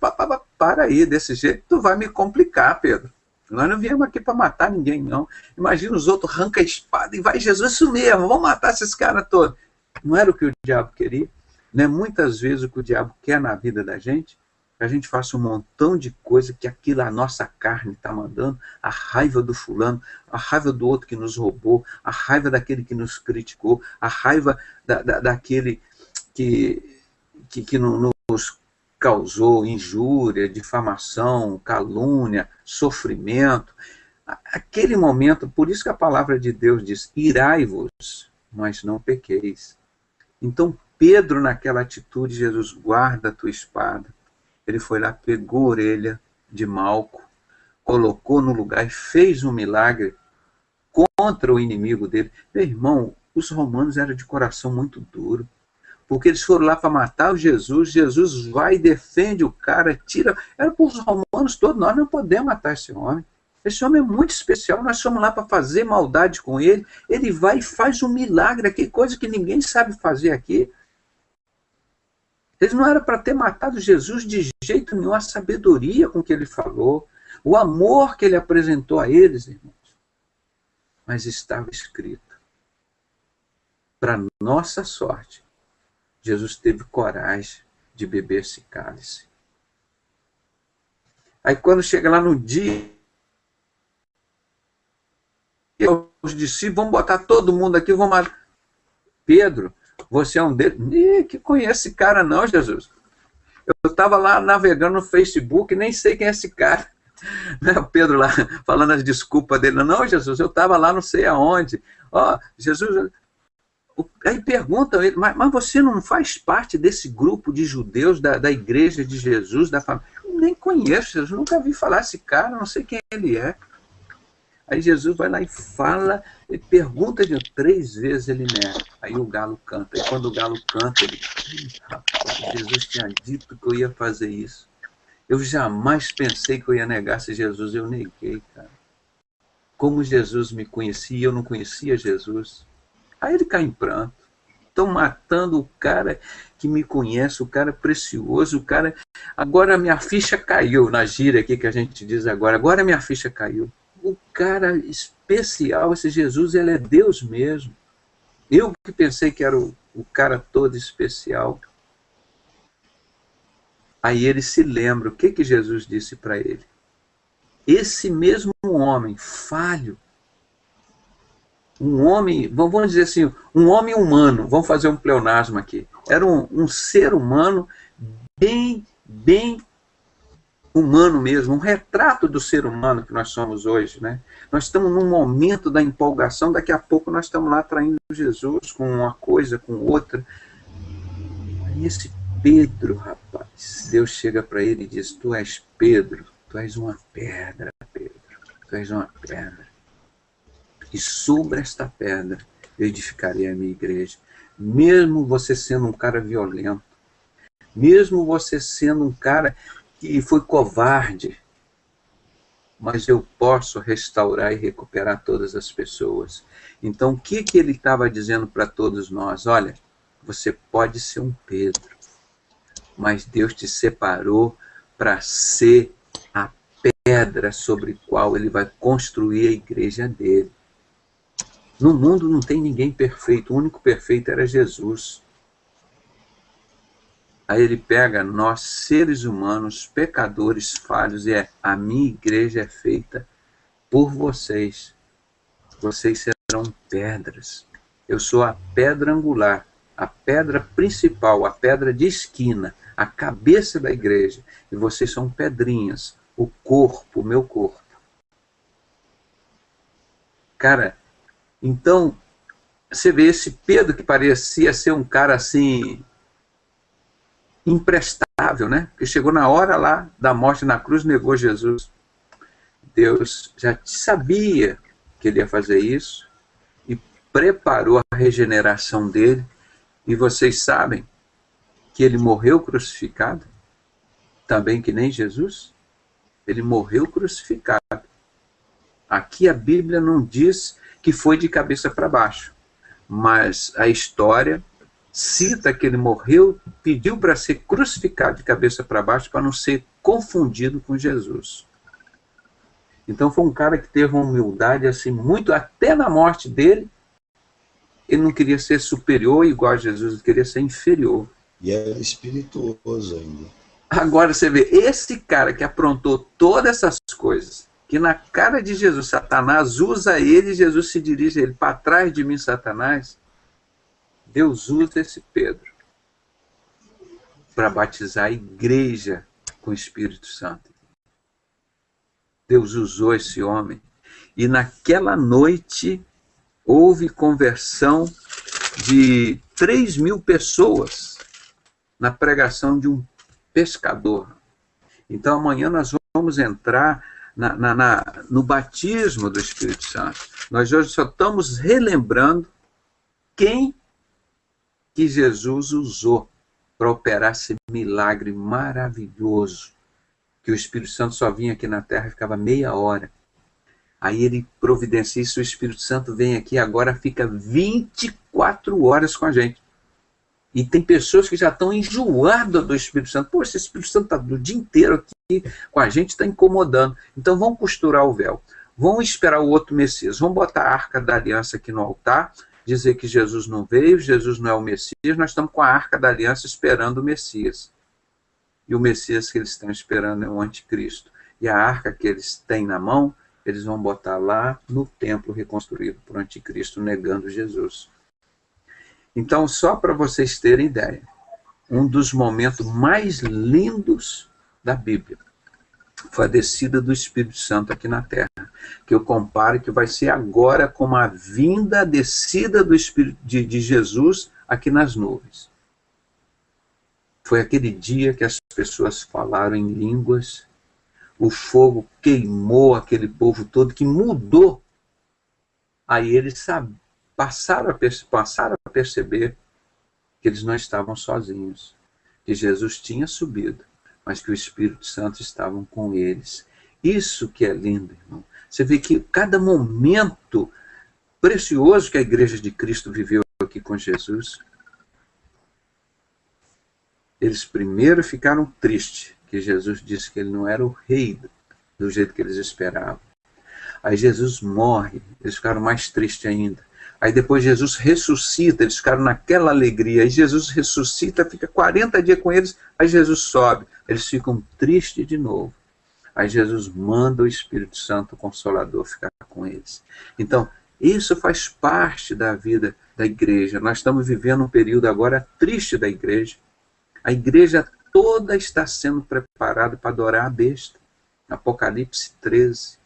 para aí, desse jeito tu vai me complicar, Pedro. Nós não viemos aqui para matar ninguém, não. Imagina os outros arrancam a espada e vai Jesus, isso mesmo, vamos matar esses caras todos. Não era o que o diabo queria? Não é muitas vezes o que o diabo quer na vida da gente? Que a gente faça um montão de coisa que aquilo a nossa carne está mandando, a raiva do fulano, a raiva do outro que nos roubou, a raiva daquele que nos criticou, a raiva daquele que nos causou injúria, difamação, calúnia, sofrimento. Aquele momento, por isso que a palavra de Deus diz, irai-vos, mas não pequeis. Então, Pedro, naquela atitude, Jesus, guarda a tua espada. Ele foi lá, pegou a orelha de Malco, colocou no lugar e fez um milagre contra o inimigo dele. Meu irmão, os romanos eram de coração muito duro, porque eles foram lá para matar o Jesus, Jesus vai e defende o cara, tira... Era para os romanos todos, nós não podemos matar esse homem. Esse homem é muito especial, nós somos lá para fazer maldade com ele, ele vai e faz um milagre aqui, coisa que ninguém sabe fazer aqui. Eles não eram para ter matado Jesus de jeito nenhum, a sabedoria com que ele falou, o amor que ele apresentou a eles, irmãos. Mas estava escrito. Para nossa sorte, Jesus teve coragem de beber esse cálice. Aí quando chega lá no dia, os discípulos, vamos botar todo mundo aqui, vamos matar. Pedro, você é um deles? Que conhece esse cara não, Jesus. Eu estava lá navegando no Facebook, nem sei quem é esse cara. O Pedro lá, falando as desculpas dele. Não, Jesus, eu estava lá não sei aonde. Ó, Jesus... Aí perguntam ele, mas você não faz parte desse grupo de judeus da igreja de Jesus, da família? Eu nem conheço Jesus, nunca vi falar esse cara, não sei quem ele é. Aí Jesus vai lá e fala, ele pergunta de 3 vezes, ele nega. Aí o galo canta. E quando o galo canta, ele... Rapaz, Jesus tinha dito que eu ia fazer isso. Eu jamais pensei que eu ia negar se Jesus, eu neguei, cara. Como Jesus me conhecia, eu não conhecia Jesus. Aí ele cai em pranto. estão matando o cara que me conhece, o cara precioso, o cara... Agora minha ficha caiu, na gíria aqui que a gente diz agora minha ficha caiu. O cara especial, esse Jesus, ele é Deus mesmo. Eu que pensei que era o cara todo especial. Aí ele se lembra, o que Jesus disse para ele? Esse mesmo homem falho, um homem, vamos dizer assim, um homem humano, vamos fazer um pleonasmo aqui, era um ser humano bem humano mesmo, um retrato do ser humano que nós somos hoje, né? Nós estamos num momento da empolgação, daqui a pouco nós estamos lá traindo Jesus com uma coisa, com outra. Aí esse Pedro, rapaz, Deus chega para ele e diz, tu és Pedro, tu és uma pedra, Pedro, tu és uma pedra. E sobre esta pedra eu edificarei a minha igreja. Mesmo você sendo um cara violento, mesmo você sendo um cara que foi covarde, mas eu posso restaurar e recuperar todas as pessoas. Então, o que ele estava dizendo para todos nós? Olha, você pode ser um Pedro, mas Deus te separou para ser a pedra sobre a qual ele vai construir a igreja dele. No mundo não tem ninguém perfeito, o único perfeito era Jesus. Aí ele pega nós, seres humanos, pecadores, falhos, e a minha igreja é feita por vocês. Vocês serão pedras. Eu sou a pedra angular, a pedra principal, a pedra de esquina, a cabeça da igreja. E vocês são pedrinhas, o corpo, o meu corpo. Cara, então, você vê esse Pedro que parecia ser um cara assim... imprestável, né? Porque chegou na hora lá da morte na cruz, negou Jesus. Deus já sabia que ele ia fazer isso e preparou a regeneração dele. E vocês sabem que ele morreu crucificado, também que nem Jesus. Ele morreu crucificado. Aqui a Bíblia não diz que foi de cabeça para baixo, mas a história cita que ele morreu, pediu para ser crucificado de cabeça para baixo para não ser confundido com Jesus. Então foi um cara que teve uma humildade assim muito, até na morte dele, ele não queria ser superior igual a Jesus, ele queria ser inferior. E era espirituoso ainda. Agora você vê, esse cara que aprontou todas essas coisas, que na cara de Jesus, Satanás usa ele, Jesus se dirige a ele, para trás de mim, Satanás. Deus usa esse Pedro para batizar a igreja com o Espírito Santo. Deus usou esse homem. E naquela noite houve conversão de 3.000 pessoas na pregação de um pescador. Então amanhã nós vamos entrar no batismo do Espírito Santo. Nós hoje só estamos relembrando quem que Jesus usou para operar esse milagre maravilhoso, que o Espírito Santo só vinha aqui na Terra e ficava meia hora. Aí ele providencia isso, o Espírito Santo vem aqui agora, fica 24 horas com a gente. E tem pessoas que já estão enjoadas do Espírito Santo. Pô, esse Espírito Santo está o dia inteiro aqui com a gente, está incomodando. Então vamos costurar o véu. Vamos esperar o outro Messias. Vamos botar a Arca da Aliança aqui no altar, dizer que Jesus não veio, Jesus não é o Messias, nós estamos com a Arca da Aliança esperando o Messias. E o Messias que eles estão esperando é o Anticristo. E a arca que eles têm na mão, eles vão botar lá no templo reconstruído por Anticristo, negando Jesus. Então, só para vocês terem ideia, um dos momentos mais lindos da Bíblia foi a descida do Espírito Santo aqui na Terra, que eu comparo que vai ser agora como a vinda, a descida do Espírito de Jesus aqui nas nuvens. Foi aquele dia que as pessoas falaram em línguas, o fogo queimou aquele povo todo, que mudou. Aí eles passaram a perceber que eles não estavam sozinhos, que Jesus tinha subido, mas que o Espírito Santo estava com eles. Isso que é lindo, irmão. Você vê que cada momento precioso que a Igreja de Cristo viveu aqui com Jesus, Eles primeiro ficaram tristes, que Jesus disse que ele não era o rei do jeito que eles esperavam. Aí Jesus morre, eles ficaram mais tristes ainda. Aí depois Jesus ressuscita, eles ficaram naquela alegria. Aí Jesus ressuscita, fica 40 dias com eles, aí Jesus sobe. Eles ficam tristes de novo. Aí Jesus manda o Espírito Santo, o Consolador, ficar com eles. Então, isso faz parte da vida da igreja. Nós estamos vivendo um período agora triste da igreja. A igreja toda está sendo preparada para adorar a besta. Apocalipse 13.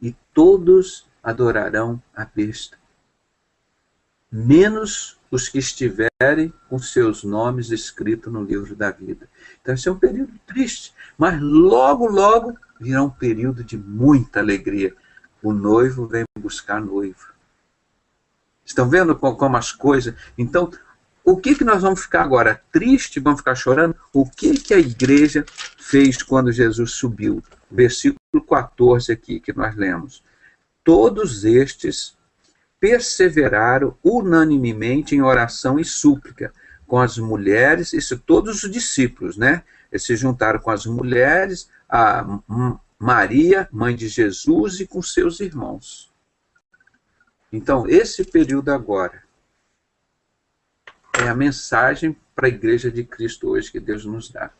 E todos adorarão a besta, menos os que estiverem com seus nomes escritos no livro da vida. Então esse é um período triste, mas logo, logo virá um período de muita alegria. O noivo vem buscar noivo. Estão vendo como as coisas? Então, o que nós vamos ficar agora? Triste? Vamos ficar chorando? O que a igreja fez quando Jesus subiu? Versículo 14 aqui, que nós lemos. Todos estes perseveraram unanimemente em oração e súplica com as mulheres, isso todos os discípulos, né? Eles se juntaram com as mulheres, a Maria, mãe de Jesus, e com seus irmãos. Então, esse período agora é a mensagem para a igreja de Cristo hoje que Deus nos dá.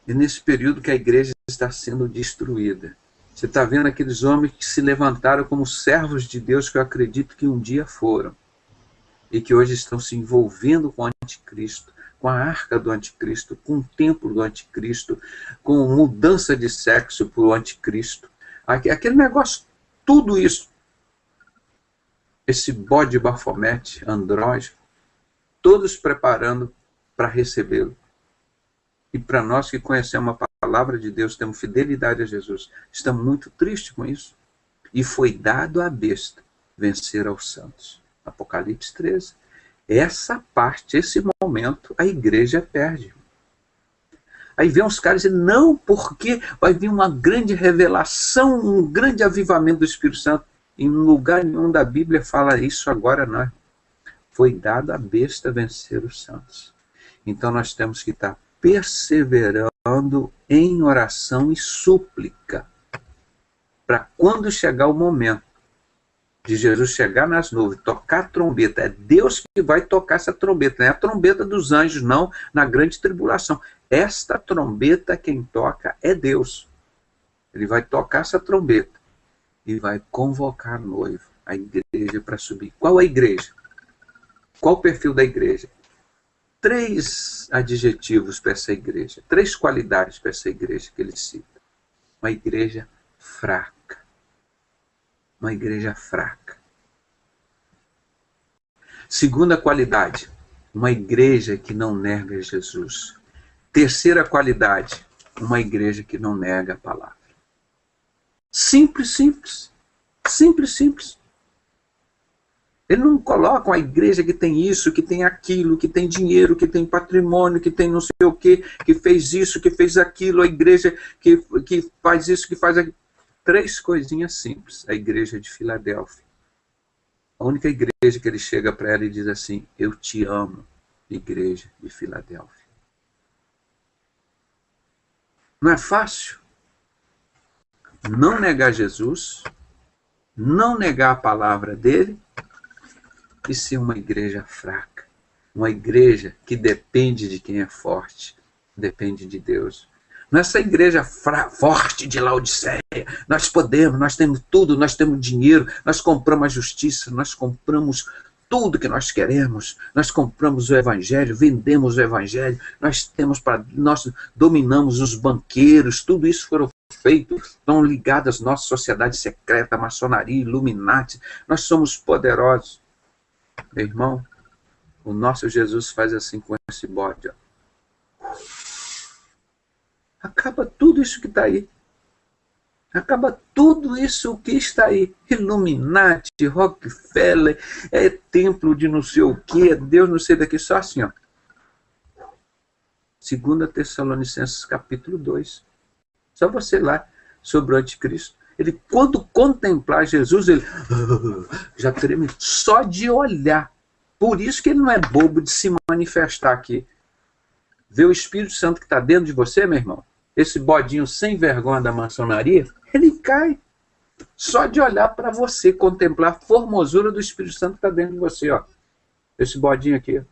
E nesse período que a igreja está sendo destruída. Você está vendo aqueles homens que se levantaram como servos de Deus, que eu acredito que um dia foram, e que hoje estão se envolvendo com o anticristo, com a arca do anticristo, com o templo do anticristo, com mudança de sexo para o anticristo. Aquele negócio, tudo isso, esse bode bafomete, andrógeno, todos preparando para recebê-lo. E para nós que conhecemos a palavra de Deus, temos fidelidade a Jesus, estamos muito tristes com isso. E foi dado à besta vencer aos santos. Apocalipse 13. Essa parte, esse momento, a igreja perde. Aí vem os caras e dizem, não, porque vai vir uma grande revelação, um grande avivamento do Espírito Santo. Em lugar nenhum da Bíblia fala isso agora, não. Foi dado à besta vencer os santos. Então nós temos que estar perseverando em oração e súplica, para quando chegar o momento de Jesus chegar nas nuvens, tocar a trombeta, é Deus que vai tocar essa trombeta, não é a trombeta dos anjos, não, na grande tribulação. Esta trombeta, quem toca é Deus. Ele vai tocar essa trombeta e vai convocar a noiva, a igreja, para subir. Qual a igreja? Qual o perfil da igreja? 3 adjetivos para essa igreja, 3 qualidades para essa igreja que ele cita. Uma igreja fraca. Uma igreja fraca. Segunda qualidade, uma igreja que não nega Jesus. Terceira qualidade, uma igreja que não nega a palavra. Simples, simples. Simples, simples. Ele não coloca uma igreja que tem isso, que tem aquilo, que tem dinheiro, que tem patrimônio, que tem não sei o quê, que fez isso, que fez aquilo, a igreja que faz isso, que faz aquilo. 3 coisinhas simples. A igreja de Filadélfia. A única igreja que ele chega para ela e diz assim, eu te amo, igreja de Filadélfia. Não é fácil? Não negar Jesus, não negar a palavra dele, e ser uma igreja fraca, uma igreja que depende de quem é forte, depende de Deus. Nessa igreja forte de Laodiceia, nós podemos, nós temos tudo, nós temos dinheiro, nós compramos a justiça, nós compramos tudo que nós queremos, nós compramos o evangelho, vendemos o evangelho, nós dominamos os banqueiros, tudo isso foram feitos, estão ligados à nossa sociedade secreta, maçonaria, Illuminati, nós somos poderosos. Meu irmão, o nosso Jesus faz assim com esse bode. Ó. Acaba tudo isso que está aí. Acaba tudo isso que está aí. Illuminati, Rockefeller, é templo de não sei o quê, Deus não sei daqui, só assim, ó. 2 Tessalonicenses capítulo 2. Só você lá, sobre o anticristo. Ele, quando contemplar Jesus, ele já treme só de olhar. Por isso que ele não é bobo de se manifestar aqui. vê o Espírito Santo que está dentro de você, meu irmão, esse bodinho sem vergonha da maçonaria, ele cai. Só de olhar para você, contemplar a formosura do Espírito Santo que está dentro de você, ó. Esse bodinho aqui.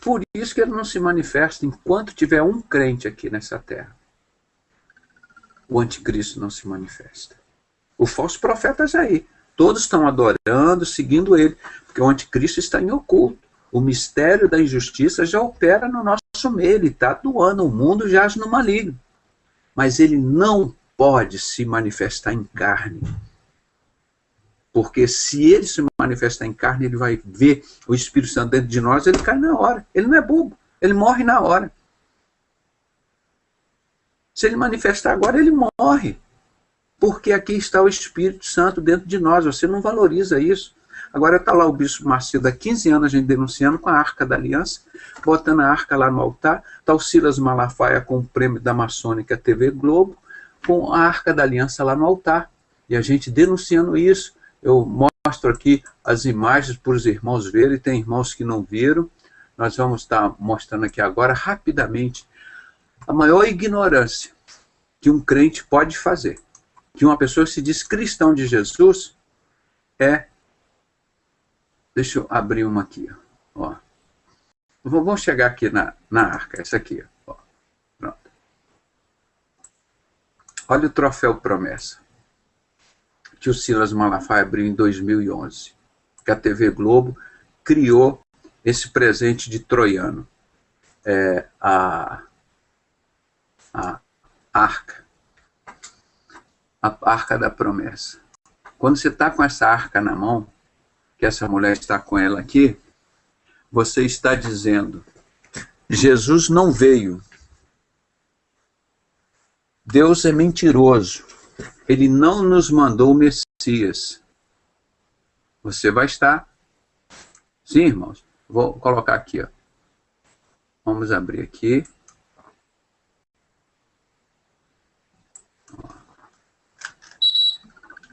Por isso que ele não se manifesta enquanto tiver um crente aqui nessa terra. O anticristo não se manifesta. O falso profeta já aí. Todos estão adorando, seguindo ele, porque o anticristo está em oculto. O mistério da injustiça já opera no nosso meio, ele está atuando, o mundo jaz no maligno. Mas ele não pode se manifestar em carne. Porque se ele se manifestar em carne, ele vai ver o Espírito Santo dentro de nós, ele cai na hora. Ele não é bobo, ele morre na hora. Se ele manifestar agora, ele morre. Porque aqui está o Espírito Santo dentro de nós, você não valoriza isso. Agora está lá o Bispo Macedo há 15 anos, a gente denunciando com a Arca da Aliança, botando a arca lá no altar, está o Silas Malafaia com o prêmio da Maçônica TV Globo, com a Arca da Aliança lá no altar. E a gente denunciando isso. Eu mostro aqui as imagens para os irmãos verem, tem irmãos que não viram. Nós vamos estar mostrando aqui agora, rapidamente, a maior ignorância que um crente pode fazer. Que uma pessoa que se diz cristão de Jesus é... Deixa eu abrir uma aqui, ó. Vamos chegar aqui na arca, essa aqui, ó. Pronto. Olha o troféu promessa que o Silas Malafaia abriu em 2011, que a TV Globo criou esse presente de troiano, a arca da promessa. Quando você está com essa arca na mão, que essa mulher está com ela aqui, você está dizendo, Jesus não veio, Deus é mentiroso, ele não nos mandou o Messias. Você vai estar, sim, irmãos, vou colocar aqui, ó. Vamos abrir aqui.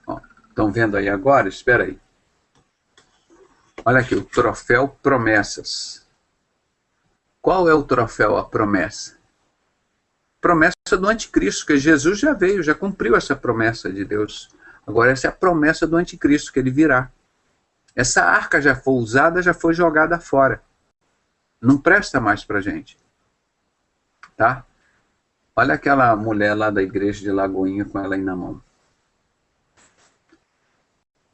Ó, estão vendo aí agora? Espera aí. Olha aqui, o troféu promessas. Qual é o troféu a promessa? Promessa do anticristo, que Jesus já veio, já cumpriu essa promessa de Deus. Agora essa é a promessa do anticristo, que ele virá. Essa arca já foi usada, já foi jogada fora. Não presta mais pra gente. Tá? Olha aquela mulher lá da igreja de Lagoinha com ela aí na mão.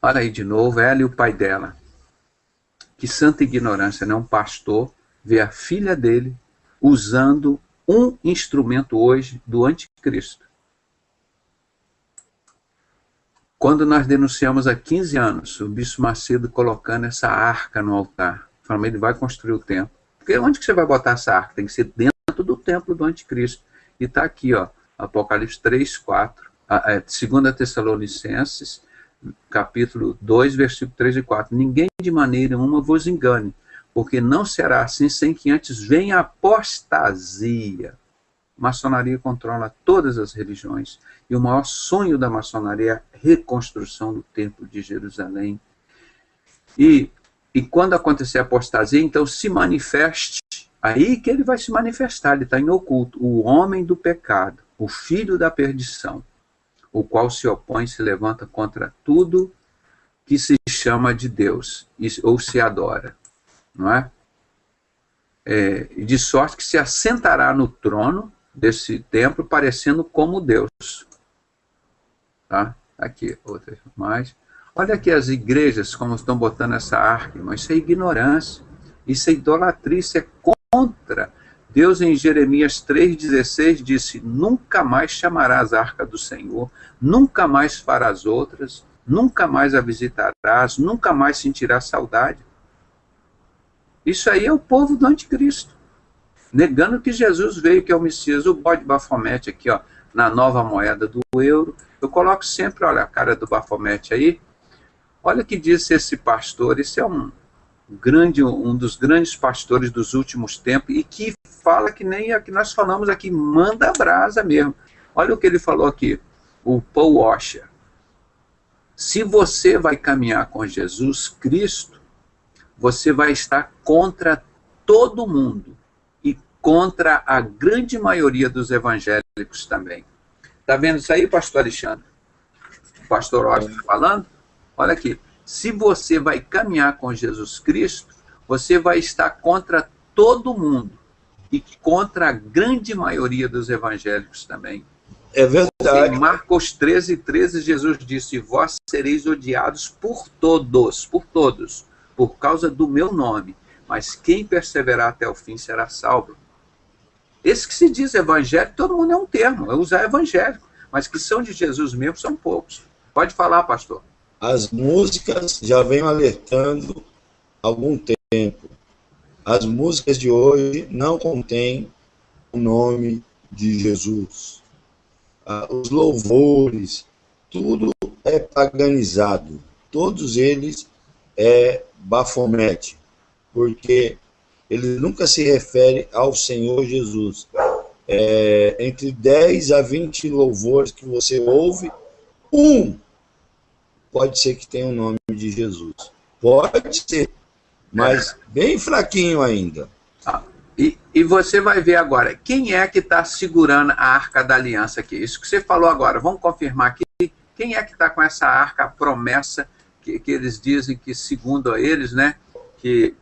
Olha aí de novo, ela e o pai dela. Que santa ignorância, né? Um pastor vê a filha dele usando um instrumento hoje do anticristo. Quando nós denunciamos há 15 anos o Bispo Macedo colocando essa arca no altar, falando, ele vai construir o templo. Porque onde que você vai botar essa arca? Tem que ser dentro do templo do anticristo. E está aqui, ó, Apocalipse 3, 4, 2 Tessalonicenses, capítulo 2, versículo 3 e 4. Ninguém de maneira nenhuma vos engane, porque não será assim sem que antes venha a apostasia. A maçonaria controla todas as religiões, e o maior sonho da maçonaria é a reconstrução do templo de Jerusalém. E quando acontecer a apostasia, então se manifeste, aí que ele vai se manifestar, ele está em oculto, o homem do pecado, o filho da perdição, o qual se opõe e se levanta contra tudo que se chama de Deus, ou se adora, não é? De sorte que se assentará no trono desse templo, parecendo como Deus. Tá? Aqui, outra mais. Olha aqui as igrejas, como estão botando essa arca, irmão. Isso é ignorância, isso é idolatria, isso é contra. Deus em Jeremias 3,16 disse, nunca mais chamarás a arca do Senhor, nunca mais farás outras, nunca mais a visitarás, nunca mais sentirás saudade. Isso aí é o povo do anticristo, negando que Jesus veio, que é o Messias. O bode Bafomete aqui, ó, na nova moeda do euro. Eu coloco sempre, olha a cara do Bafomete aí. Olha o que disse esse pastor, esse é um dos grandes pastores dos últimos tempos, e que fala que nem a que nós falamos aqui, manda brasa mesmo. Olha o que ele falou aqui, o Paul Washer. Se você vai caminhar com Jesus Cristo, você vai estar contra todo mundo e contra a grande maioria dos evangélicos também. Está vendo isso aí, pastor Alexandre? O pastor Oscar falando? Olha aqui, se você vai caminhar com Jesus Cristo, você vai estar contra todo mundo e contra a grande maioria dos evangélicos também. É verdade. Em Marcos 13:13, Jesus disse: vós sereis odiados por todos, por causa do meu nome, mas quem perseverar até o fim será salvo. Esse que se diz evangélico, todo mundo é um termo, é usar evangélico, mas que são de Jesus mesmo são poucos. Pode falar, pastor. As músicas já vêm alertando há algum tempo. As músicas de hoje não contêm o nome de Jesus. Os louvores, tudo é paganizado. Todos eles é Bafomete, porque ele nunca se refere ao Senhor Jesus. Entre 10 a 20 louvores que você ouve, pode ser que tenha o nome de Jesus. Pode ser, mas bem fraquinho ainda. E você vai ver agora, quem é que está segurando a Arca da Aliança aqui? Isso que você falou agora, vamos confirmar aqui. Quem é que está com essa arca, a promessa, que eles dizem que, segundo eles, né, que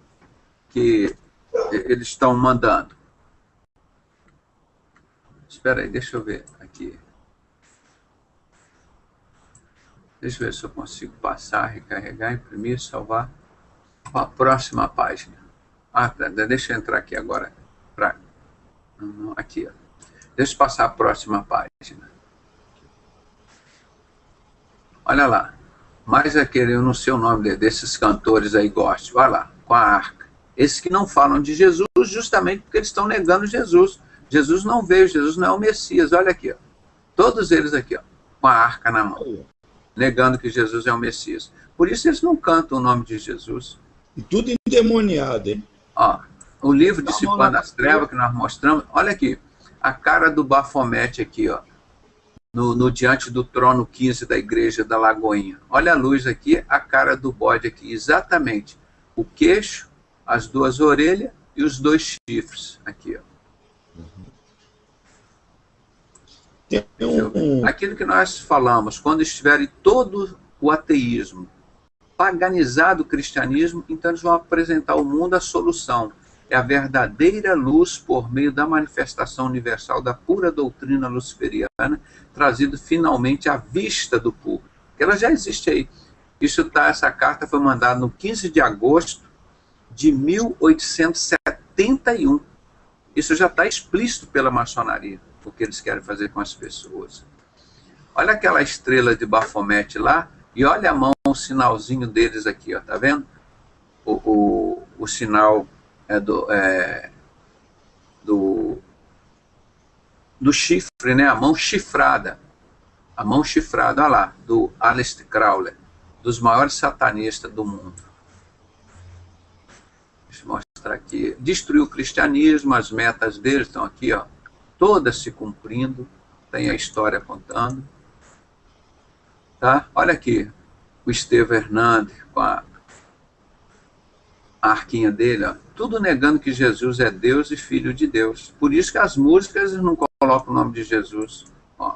eles estão mandando? Espera aí, deixa eu ver aqui. Deixa eu ver se eu consigo passar, recarregar, imprimir, salvar. A próxima página. Deixa eu entrar aqui agora. Aqui, ó. Deixa eu passar a próxima página. Olha lá. Mas aquele, eu não sei o nome desses cantores aí gospel. Olha lá, com a arca. Esses que não falam de Jesus, justamente porque eles estão negando Jesus. Jesus não veio, Jesus não é o Messias. Olha aqui, ó. Todos eles aqui, ó, com a arca na mão, negando que Jesus é o Messias. Por isso eles não cantam o nome de Jesus. E tudo endemoniado, hein? Ó, o livro Discipulando das Trevas que nós mostramos, olha aqui, a cara do Bafomete aqui, ó, no diante do trono 15 da igreja da Lagoinha. Olha a luz aqui, a cara do bode aqui, exatamente. O queixo, as duas orelhas e os dois chifres aqui, ó. Aquilo que nós falamos, quando estiver todo o ateísmo, paganizado o cristianismo, então eles vão apresentar ao mundo a solução. É a verdadeira luz por meio da manifestação universal da pura doutrina luciferiana, trazido finalmente à vista do público. Porque ela já existe aí. Essa carta foi mandada no 15 de agosto de 1871. Isso já está explícito pela maçonaria, o que eles querem fazer com as pessoas. Olha aquela estrela de Bafomete lá, e olha a mão, o sinalzinho deles aqui, ó, tá vendo? O sinal do chifre, né? A mão chifrada. A mão chifrada, olha lá, do Aleister Crowley, dos maiores satanistas do mundo. Deixa eu mostrar aqui. Destruiu o cristianismo, as metas deles estão aqui, ó, todas se cumprindo, tem a história contando. Tá? Olha aqui, o Estevão Hernandes com a arquinha dele, ó, tudo negando que Jesus é Deus e Filho de Deus. Por isso que as músicas não colocam o nome de Jesus. Ó,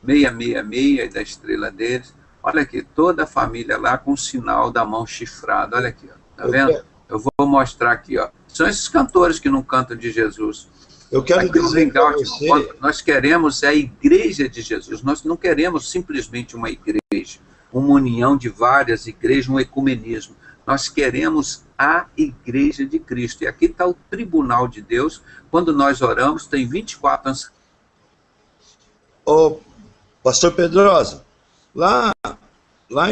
666 da estrela deles. Olha aqui, toda a família lá com o sinal da mão chifrada. Olha aqui, ó, tá vendo? Eu vou mostrar aqui, ó. São esses cantores que não cantam de Jesus. Eu quero dizer para você... Nós queremos a igreja de Jesus. Nós não queremos simplesmente uma igreja, uma união de várias igrejas, um ecumenismo. Nós queremos a igreja de Cristo. E aqui está o tribunal de Deus. Quando nós oramos, tem 24 anos. Ô, pastor Pedrosa, lá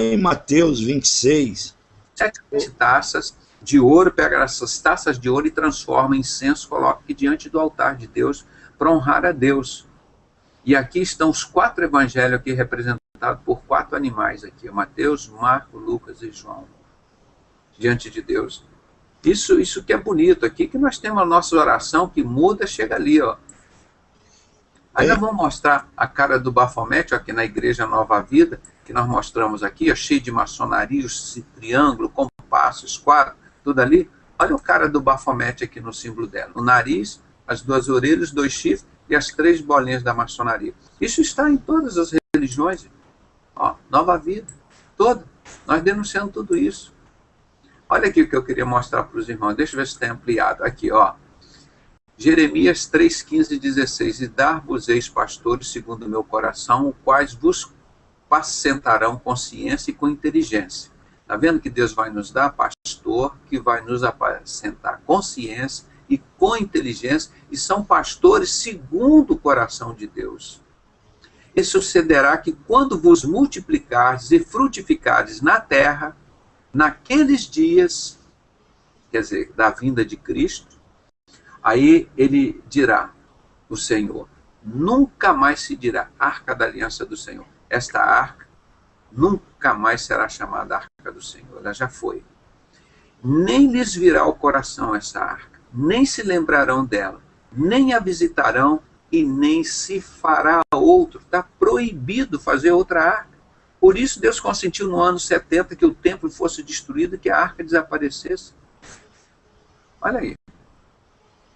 em Mateus 26... 7 taças de ouro, pega essas taças de ouro e transforma em incenso, coloca aqui diante do altar de Deus, para honrar a Deus. E aqui estão os 4 evangelhos aqui representados por 4 animais aqui, Mateus, Marcos, Lucas e João, diante de Deus. Isso que é bonito aqui, que nós temos a nossa oração que muda, chega ali, ó. Aí nós vamos mostrar a cara do Bafomete aqui na Igreja Nova Vida, que nós mostramos aqui, ó, cheio de maçonaria, triângulo, compasso, esquadro, tudo ali. Olha o cara do Baphomet aqui no símbolo dela. O nariz, as 2 orelhas, 2 chifres e as 3 bolinhas da maçonaria. Isso está em todas as religiões. Ó, Nova Vida, toda. Nós denunciamos tudo isso. Olha aqui o que eu queria mostrar para os irmãos. Deixa eu ver se está ampliado. Aqui, ó. Jeremias 3, 15 e 16. E dar-vos-eis pastores segundo o meu coração, os quais vos apacentarão com ciência e com inteligência. Está vendo que Deus vai nos dar pastor que vai nos apacentar com ciência e com inteligência, e são pastores segundo o coração de Deus. E sucederá que quando vos multiplicardes e frutificardes na terra, naqueles dias, quer dizer, da vinda de Cristo, aí ele dirá, o Senhor, nunca mais se dirá arca da aliança do Senhor. Esta arca nunca mais será chamada arca do Senhor, ela já foi. Nem lhes virá ao coração essa arca, nem se lembrarão dela, nem a visitarão e nem se fará outro. Está proibido fazer outra arca. Por isso Deus consentiu no ano 70 que o templo fosse destruído e que a arca desaparecesse. Olha aí.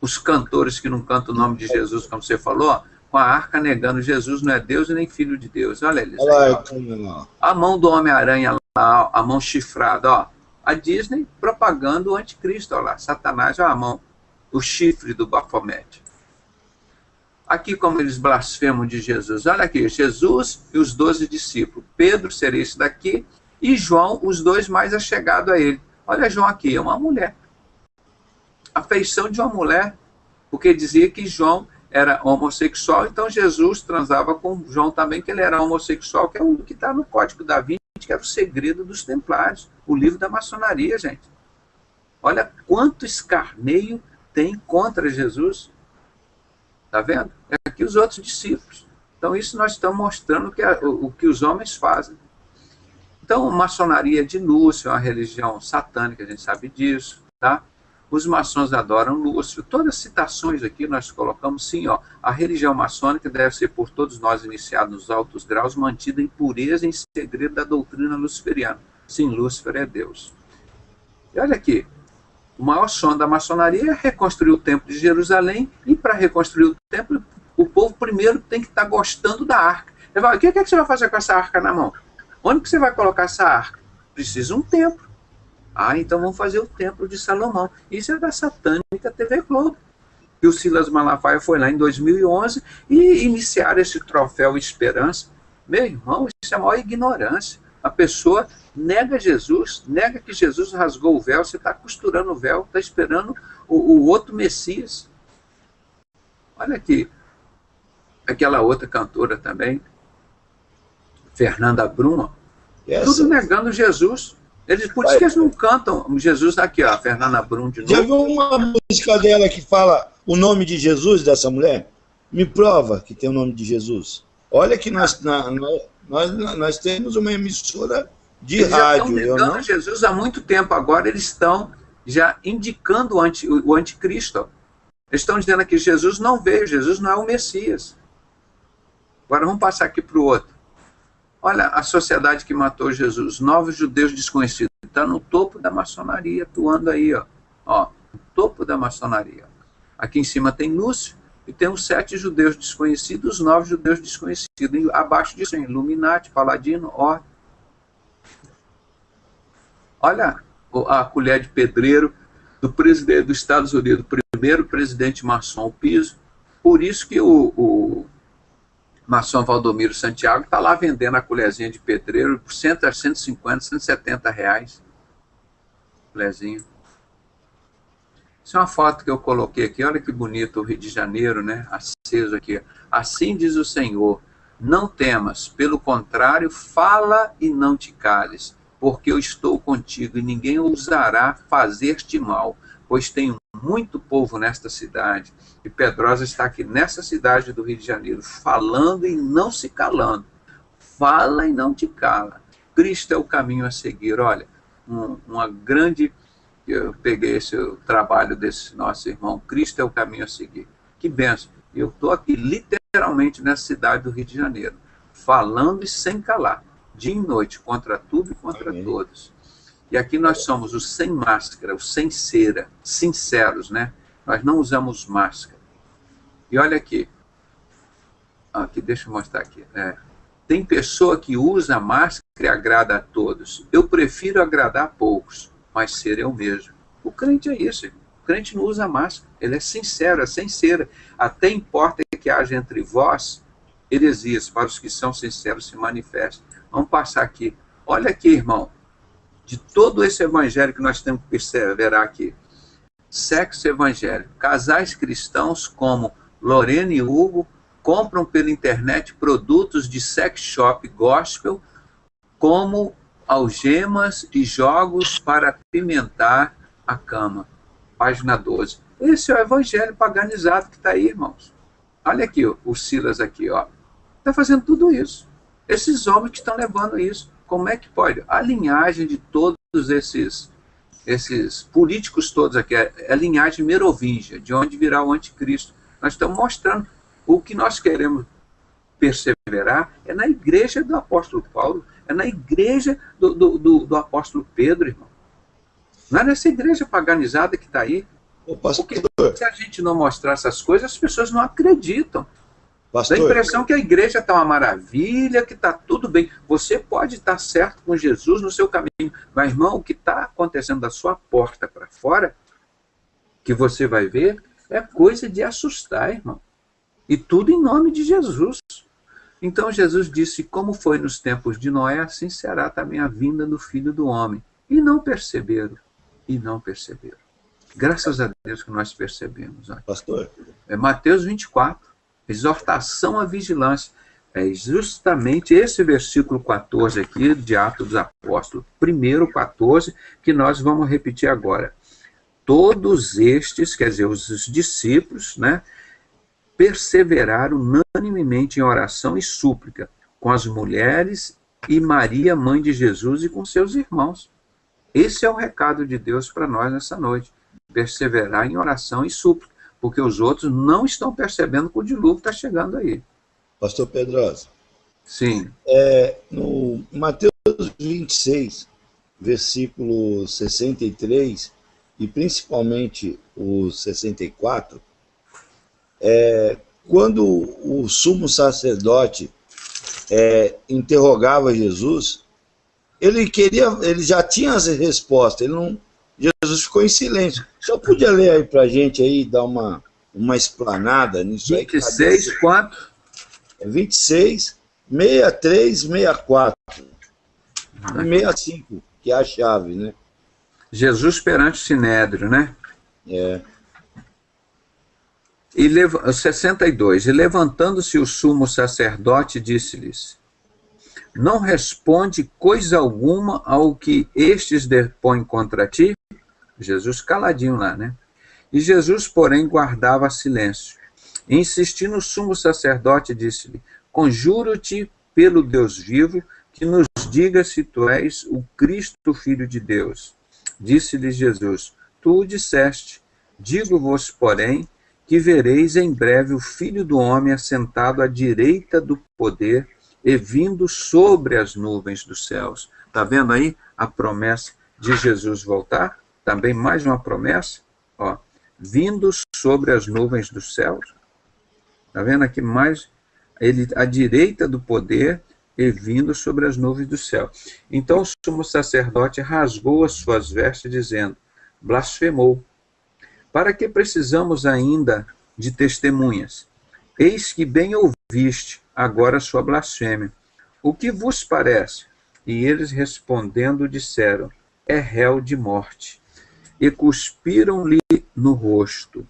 Os cantores que não cantam o nome de Jesus, como você falou, com a arca negando Jesus não é Deus e nem filho de Deus. Olha eles aí, a mão do Homem-Aranha lá, a mão chifrada, ó. A Disney propagando o anticristo, ó lá, Satanás, ó, a mão, o chifre do Baphomet. Aqui como eles blasfemam de Jesus. Olha aqui, Jesus e os 12 discípulos. Pedro seria esse daqui e João, os 2 mais achegados a ele. Olha João aqui, é uma mulher. A feição de uma mulher, porque dizia que João era homossexual, então Jesus transava com João também, que ele era homossexual, que é o que está no Código da Vinci, que era o segredo dos templários, o livro da maçonaria, gente. Olha quanto escarneio tem contra Jesus. Está vendo? É aqui os outros discípulos. Então isso nós estamos mostrando o que os homens fazem. Então, maçonaria de Lúcio é uma religião satânica, a gente sabe disso, tá? Os maçons adoram Lúcio. Todas as citações aqui nós colocamos sim, ó. A religião maçônica deve ser por todos nós iniciada nos altos graus, mantida em pureza e em segredo da doutrina luciferiana. Sim, Lúcifer é Deus. E olha aqui, o maior sonho da maçonaria é reconstruir o templo de Jerusalém, e para reconstruir o templo, o povo primeiro tem que estar gostando da arca. Ele fala, o que é que você vai fazer com essa arca na mão? Onde que você vai colocar essa arca? Precisa um templo. Ah, então vamos fazer o Templo de Salomão. Isso é da satânica TV Globo. E o Silas Malafaia foi lá em 2011 e iniciaram esse troféu Esperança. Meu irmão, isso é a maior ignorância. A pessoa nega Jesus, nega que Jesus rasgou o véu, você está costurando o véu, está esperando o outro Messias. Olha aqui, aquela outra cantora também, Fernanda Brum, tudo negando Jesus. Por isso que eles não cantam Jesus aqui, ó, Fernanda Brum de novo. Já viu uma música dela que fala o nome de Jesus, dessa mulher? Me prova que tem o nome de Jesus. Olha que nós temos uma emissora de eles rádio. Já estão negando Jesus há muito tempo. Agora eles estão já indicando o anticristo. Eles estão dizendo aqui, Jesus não veio, Jesus não é o Messias. Agora vamos passar aqui para o outro. Olha a sociedade que matou Jesus, novos judeus desconhecidos, está no topo da maçonaria, atuando aí, ó, no topo da maçonaria. Aqui em cima tem Lúcio, e tem os 7 judeus desconhecidos, os 9 judeus desconhecidos, e abaixo disso tem Illuminati, Paladino, Ordem. Olha a colher de pedreiro do presidente dos Estados Unidos, o primeiro presidente maçom, o piso. Por isso que o maçom Valdomiro Santiago está lá vendendo a colherzinha de pedreiro por 100 a 150, 170 reais. Colherzinha. Isso é uma foto que eu coloquei aqui. Olha que bonito o Rio de Janeiro, né? Aceso aqui. Assim diz o Senhor, não temas, pelo contrário, fala e não te cales, porque eu estou contigo e ninguém ousará fazer-te mal, pois tenho muito povo nesta cidade. E Pedrosa está aqui nessa cidade do Rio de Janeiro, falando e não se calando. Fala e não te cala. Cristo é o caminho a seguir. Olha, uma grande... Eu peguei esse trabalho desse nosso irmão. Cristo é o caminho a seguir. Que benção. Eu estou aqui literalmente nessa cidade do Rio de Janeiro, falando e sem calar, dia e noite, contra tudo e contra todos. E aqui nós somos os sem máscara, os sem cera, sinceros, né? Nós não usamos máscara. E olha aqui. Aqui, deixa eu mostrar aqui. Tem pessoa que usa máscara e agrada a todos. Eu prefiro agradar a poucos, mas ser eu mesmo. O crente é isso. O crente não usa máscara. Ele é sincero, é sem cera. Até importa que haja entre vós heresias, para os que são sinceros se manifestem. Vamos passar aqui. Olha aqui, irmão. De todo esse evangelho que nós temos que perseverar aqui. Sexo evangélico. Casais cristãos como Lorena e Hugo compram pela internet produtos de sex shop gospel como algemas e jogos para apimentar a cama. Página 12. Esse é o evangelho paganizado que está aí, irmãos. Olha aqui, o Silas aqui, ó. Está fazendo tudo isso. Esses homens que estão levando isso. Como é que pode? A linhagem de todos esses políticos todos aqui, é a linhagem merovingia, de onde virá o anticristo. Nós estamos mostrando o que nós queremos perseverar é na igreja do apóstolo Paulo, é na igreja do apóstolo Pedro, irmão. Não é nessa igreja paganizada que está aí. Porque se a gente não mostrar essas coisas, as pessoas não acreditam. Pastor, dá a impressão que a igreja está uma maravilha, que está tudo bem. Você pode estar certo com Jesus no seu caminho, mas, irmão, o que está acontecendo da sua porta para fora, que você vai ver, é coisa de assustar, irmão. E tudo em nome de Jesus. Então Jesus disse, como foi nos tempos de Noé, assim será também a vinda do Filho do Homem. E não perceberam. E não perceberam. Graças a Deus que nós percebemos. Olha. Pastor. É Mateus 24. Exortação à vigilância. É justamente esse versículo 14 aqui, de Atos dos Apóstolos, primeiro 14, que nós vamos repetir agora. Todos estes, quer dizer, os discípulos, né, perseveraram unanimemente em oração e súplica com as mulheres e Maria, mãe de Jesus, e com seus irmãos. Esse é o recado de Deus para nós nessa noite. Perseverar em oração e súplica. Porque os outros não estão percebendo que o dilúvio está chegando aí. Pastor Pedrosa. Sim. No Mateus 26, versículo 63, e principalmente o 64, quando o sumo sacerdote interrogava Jesus, ele já tinha as respostas, Jesus ficou em silêncio. Só podia ler aí pra gente aí, dar uma explanada nisso aí. 26, quanto? 26, 63, 64. E 65, que é a chave, né? Jesus perante o Sinédrio, né? 62. E levantando-se o sumo sacerdote, disse-lhes, não responde coisa alguma ao que estes depõem contra ti? Jesus caladinho lá, né? E Jesus, porém, guardava silêncio. E insistindo o sumo sacerdote, disse-lhe, conjuro-te pelo Deus vivo, que nos diga se tu és o Cristo, Filho de Deus. Disse-lhe Jesus, tu o disseste, digo-vos, porém, que vereis em breve o Filho do Homem assentado à direita do poder e vindo sobre as nuvens dos céus. Está vendo aí a promessa de Jesus voltar? Também mais uma promessa, ó, vindo sobre as nuvens dos céus. Está vendo aqui mais, ele à direita do poder e vindo sobre as nuvens do céu. Então o sumo sacerdote rasgou as suas vestes, dizendo, blasfemou. Para que precisamos ainda de testemunhas? Eis que bem ouviste agora sua blasfêmia. O que vos parece? E eles respondendo disseram, é réu de morte. E cuspiram-lhe no rosto,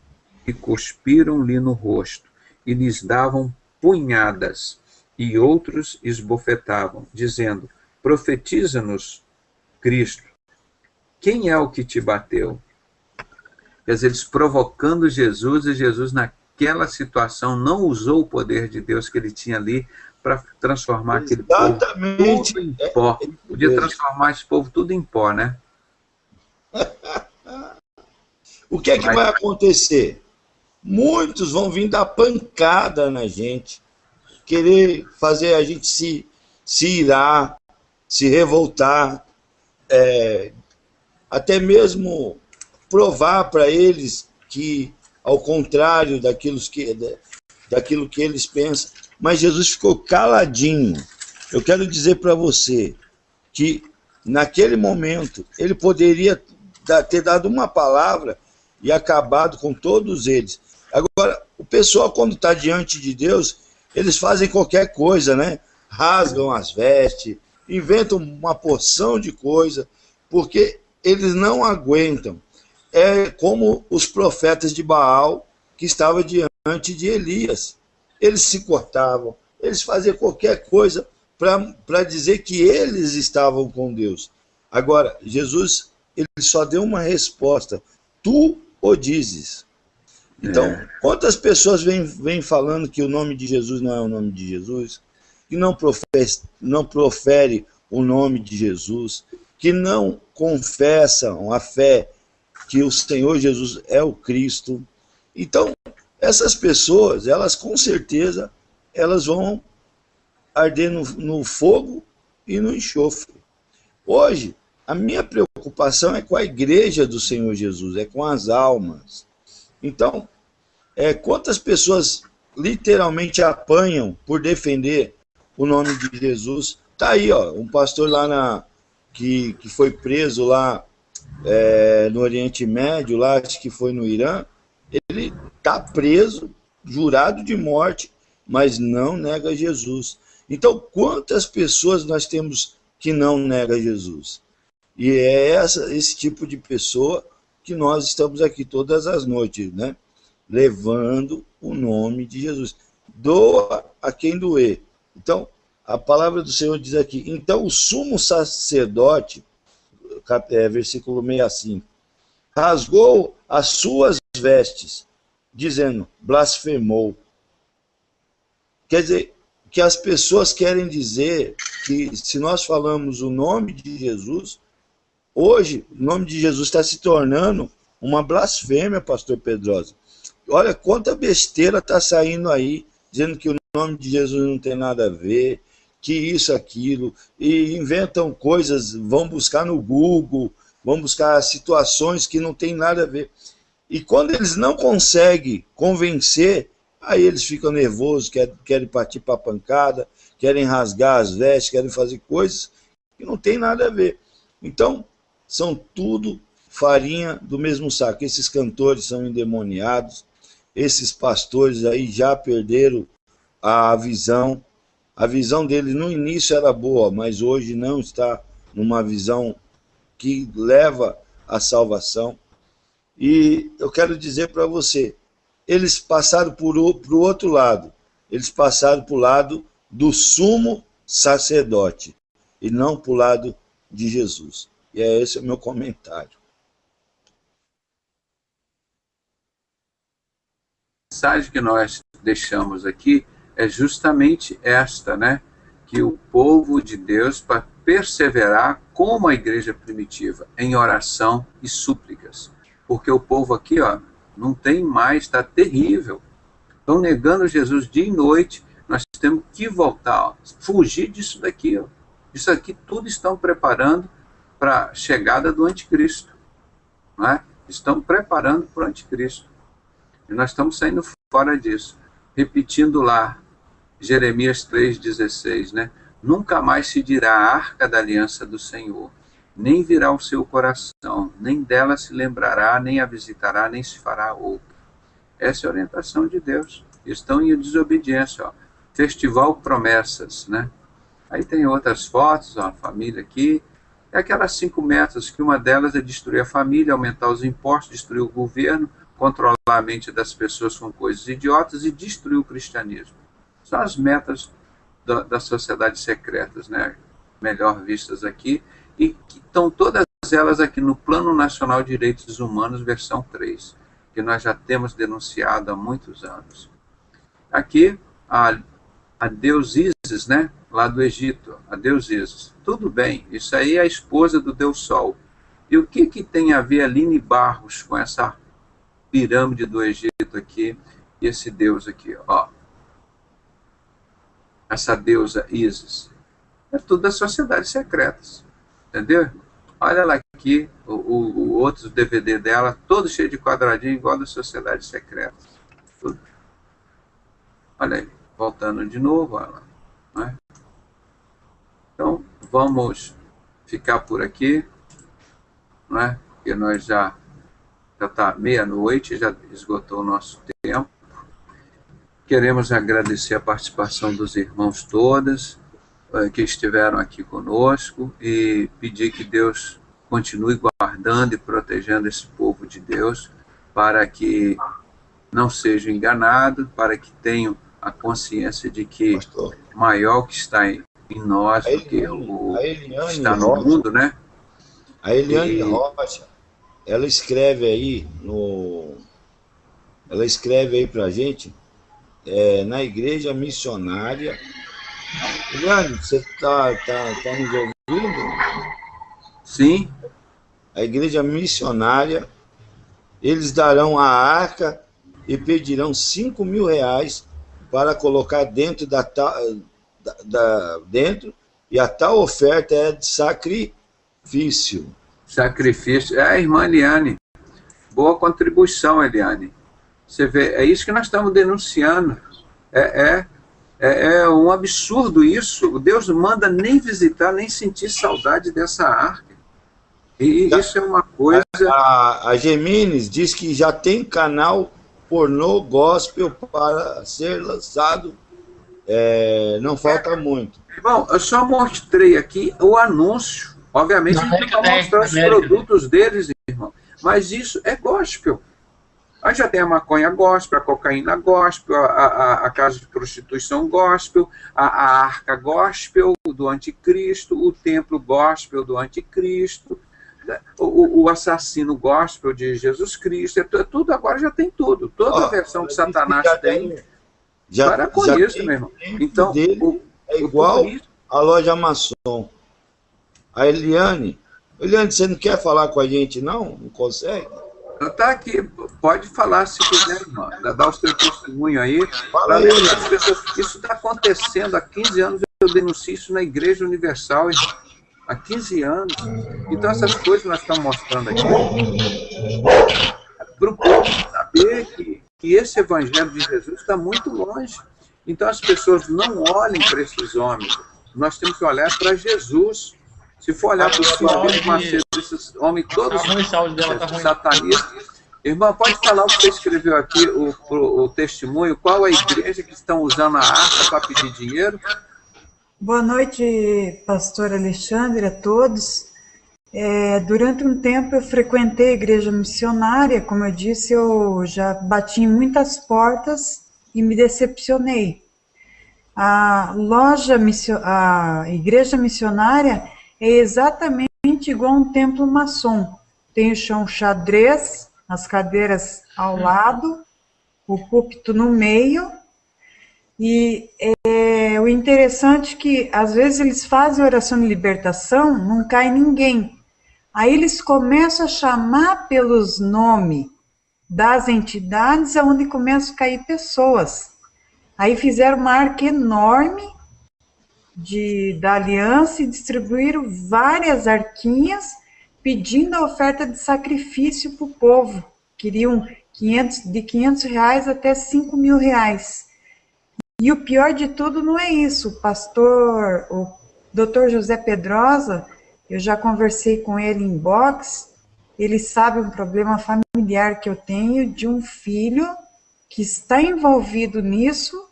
e lhes davam punhadas, e outros esbofetavam, dizendo, profetiza-nos, Cristo, quem é o que te bateu? Quer dizer, eles provocando Jesus, e Jesus naquela situação não usou o poder de Deus que ele tinha ali para transformar aquele povo tudo em pó. Podia transformar esse povo tudo em pó, né? O que é que vai acontecer? Muitos vão vir dar pancada na gente, querer fazer a gente se irar, se revoltar, até mesmo provar para eles que, ao contrário daquilo que eles pensam, mas Jesus ficou caladinho. Eu quero dizer para você que, naquele momento, ele poderia ter dado uma palavra e acabado com todos eles. Agora, o pessoal, quando está diante de Deus, eles fazem qualquer coisa, né? Rasgam as vestes, inventam uma porção de coisa, porque eles não aguentam. É como os profetas de Baal que estavam diante de Elias. Eles se cortavam, eles faziam qualquer coisa para dizer que eles estavam com Deus. Agora, Jesus, ele só deu uma resposta: tu o dizes. Então, quantas pessoas vêm falando que o nome de Jesus não é o nome de Jesus, que não profere o nome de Jesus, que não confessam a fé que o Senhor Jesus é o Cristo. Então, essas pessoas, elas com certeza, elas vão arder no fogo e no enxofre. Hoje, a minha preocupação é com a igreja do Senhor Jesus, é com as almas. Então, quantas pessoas literalmente apanham por defender o nome de Jesus? Tá aí, ó, um pastor lá que foi preso lá no Oriente Médio, lá acho que foi no Irã, ele está preso, jurado de morte, mas não nega Jesus. Então, quantas pessoas nós temos que não nega Jesus? E é esse tipo de pessoa que nós estamos aqui todas as noites, né? Levando o nome de Jesus. Doa a quem doer. Então, a palavra do Senhor diz aqui: então o sumo sacerdote, versículo 65, rasgou as suas vestes, dizendo, blasfemou. Quer dizer, que as pessoas querem dizer que se nós falamos o nome de Jesus, hoje o nome de Jesus está se tornando uma blasfêmia, pastor Pedrosa. Olha quanta besteira está saindo aí, dizendo que o nome de Jesus não tem nada a ver, que isso, aquilo, e inventam coisas, vão buscar no Google, vão buscar situações que não tem nada a ver. E quando eles não conseguem convencer, aí eles ficam nervosos, querem partir para a pancada, querem rasgar as vestes, querem fazer coisas que não tem nada a ver. Então, são tudo farinha do mesmo saco. Esses cantores são endemoniados, esses pastores aí já perderam a visão. A visão deles no início era boa, mas hoje não está numa visão que leva à salvação. E eu quero dizer para você, eles passaram para o outro lado, eles passaram para o lado do sumo sacerdote, e não para o lado de Jesus. E esse é o meu comentário. A mensagem que nós deixamos aqui é justamente esta, né? Que o povo de Deus, para perseverar como a igreja primitiva, em oração e súplicas. Porque o povo aqui, ó, não tem mais, está terrível. Estão negando Jesus dia e noite. Nós temos que voltar, ó, fugir disso daqui. Ó. Isso aqui tudo estão preparando para a chegada do anticristo. Não é? Estão preparando para o anticristo. E nós estamos saindo fora disso. Repetindo lá, Jeremias 3,16, né? Nunca mais se dirá a arca da aliança do Senhor, nem virá o seu coração, nem dela se lembrará, nem a visitará, nem se fará outra. Essa é a orientação de Deus. Estão em desobediência, ó. Festival Promessas, né? Aí tem outras fotos, ó, a família aqui. É aquelas 5 metas, que uma delas é destruir a família, aumentar os impostos, destruir o governo, controlar a mente das pessoas com coisas idiotas e destruir o cristianismo. São as metas das sociedades secretas, né? Melhor vistas aqui, e que estão todas elas aqui no Plano Nacional de Direitos Humanos, versão 3, que nós já temos denunciado há muitos anos. Aqui, a deus Ísis, né? Lá do Egito, a deus Ísis. Tudo bem, isso aí é a esposa do Deus Sol. E o que tem a ver Aline Barros com essa pirâmide do Egito aqui, e esse deus aqui, ó. Essa deusa Ísis. É tudo das sociedades secretas. Entendeu? Olha lá aqui o outro DVD dela, todo cheio de quadradinho, igual da Sociedade Secreta. Tudo. Olha aí, voltando de novo, olha lá, né? Então, vamos ficar por aqui, né? Porque nós já está meia-noite, já esgotou o nosso tempo. Queremos agradecer a participação dos irmãos todas que estiveram aqui conosco e pedir que Deus continue guardando e protegendo esse povo de Deus para que não seja enganado, para que tenham a consciência de que Pastor, maior que está em nós do que o que está no mundo, né? A Eliane Rocha, ela escreve aí pra gente, na igreja missionária. Eliane, você tá nos ouvindo? Sim. A igreja missionária, eles darão a arca e pedirão 5 mil reais para colocar dentro dentro, e a tal oferta é de sacrifício. Sacrifício. A irmã Eliane, boa contribuição, Eliane. Você vê, é isso que nós estamos denunciando. É um absurdo isso. Deus manda nem visitar, nem sentir saudade dessa arca. E isso é uma coisa... A Gemines diz que já tem canal pornô gospel para ser lançado. Não falta muito. Bom, eu só mostrei aqui o anúncio. Obviamente, a gente não vai mostrar os produtos deles, irmão. Mas isso é gospel. Aí já tem a maconha gospel, a cocaína gospel, a casa de prostituição gospel, a arca gospel do anticristo, o templo gospel do anticristo, o assassino gospel de Jesus Cristo. Tudo agora já tem tudo. Toda a versão que Satanás tem. Para com isso, meu irmão. Então, é igual a loja maçom. A Eliane, você não quer falar com a gente, não? Não consegue? Está aqui, pode falar se quiser, irmão. Dá os seus testemunhos aí. Fala aí. Isso está acontecendo há 15 anos, eu denuncio isso na Igreja Universal, irmão. Há 15 anos. Então, essas coisas nós estamos mostrando aqui. Para o povo saber que esse Evangelho de Jesus está muito longe. Então, as pessoas não olhem para esses homens. Nós temos que olhar para Jesus. Se for olhar para os filhos de Macedo, esses homens todos satanistas. Irmã, pode falar o que você escreveu aqui, o testemunho? Qual a igreja que estão usando a arca para pedir dinheiro? Boa noite, pastor Alexandre, a todos. Durante um tempo eu frequentei a igreja missionária, como eu disse, eu já bati em muitas portas e me decepcionei. A igreja missionária é exatamente igual a um templo maçom. Tem o chão xadrez, as cadeiras ao lado, o púlpito no meio, e o interessante é que às vezes eles fazem oração de libertação, não cai ninguém. Aí eles começam a chamar pelos nomes das entidades, onde começam a cair pessoas. Aí fizeram uma arca enorme da aliança e distribuíram várias arquinhas pedindo a oferta de sacrifício para o povo. Queriam de 500 reais até 5 mil reais. E o pior de tudo não é isso. O Dr. José Pedrosa, eu já conversei com ele em box, ele sabe um problema familiar que eu tenho de um filho que está envolvido nisso.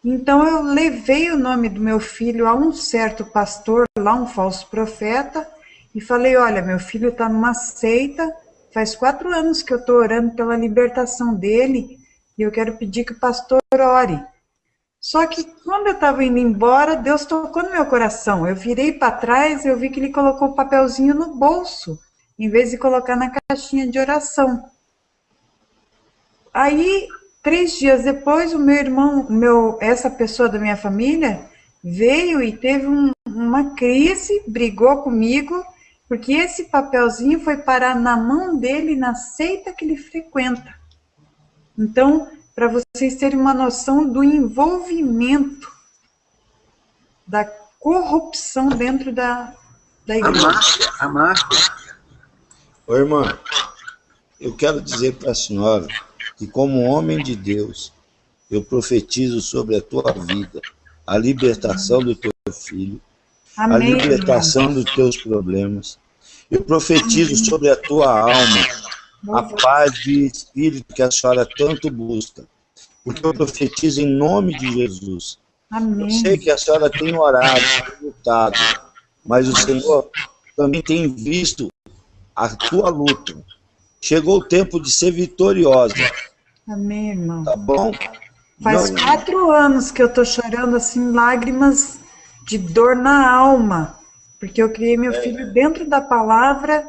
Então eu levei o nome do meu filho a um certo pastor, lá um falso profeta, e falei, olha, meu filho está numa seita, faz 4 anos que eu estou orando pela libertação dele, e eu quero pedir que o pastor ore. Só que quando eu estava indo embora, Deus tocou no meu coração. Eu virei para trás e eu vi que ele colocou o papelzinho no bolso, em vez de colocar na caixinha de oração. Aí, 3 dias depois, o meu irmão, essa pessoa da minha família, veio e teve uma crise, brigou comigo, porque esse papelzinho foi parar na mão dele, na seita que ele frequenta. Então, para vocês terem uma noção do envolvimento, da corrupção dentro da igreja. A Márcia. Ô, irmã, eu quero dizer para a senhora que, como homem de Deus, eu profetizo sobre a tua vida a libertação do teu filho, a Amém, libertação dos teus problemas. Eu profetizo sobre a tua alma a paz de espírito que a senhora tanto busca. Porque eu profetizo em nome de Jesus. Amém. Eu sei que a senhora tem orado, tem lutado, mas o Senhor também tem visto a tua luta. Chegou o tempo de ser vitoriosa. Amém, irmão. Tá bom? Faz 4 anos que eu tô chorando assim, lágrimas de dor na alma, porque eu criei meu filho dentro da palavra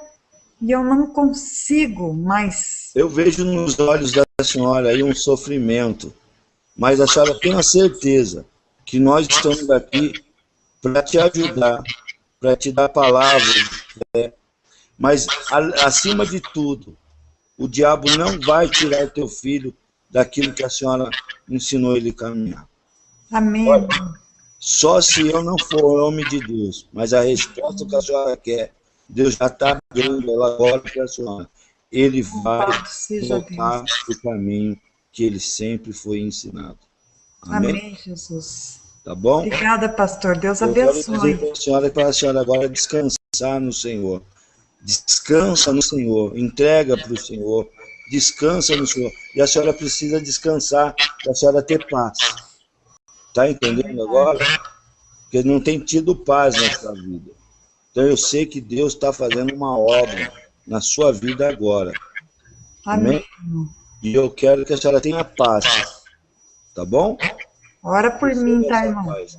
e eu não consigo mais. Eu vejo nos olhos da senhora aí um sofrimento, mas a senhora tem a certeza que nós estamos aqui para te ajudar, para te dar palavras, né? Mas acima de tudo, o diabo não vai tirar o teu filho daquilo que a senhora ensinou ele a caminhar. Amém. Olha, só se eu não for homem de Deus, mas a resposta que a senhora quer, Deus já está dando ela agora para a senhora. Ele vai voltar para o caminho que ele sempre foi ensinado. Amém? Amém, Jesus. Tá bom? Obrigada, pastor. Deus Eu quero abençoe. dizer para a senhora agora descansar no Senhor. Descansa no Senhor. Entrega para o Senhor. Descansa no Senhor. E a senhora precisa descansar para a senhora ter paz. Está entendendo agora? Porque não tem tido paz na sua vida. Então eu sei que Deus está fazendo uma obra na sua vida agora. Amém? E eu quero que a senhora tenha paz. Tá bom? Ora por mim, tá, irmão? Paz.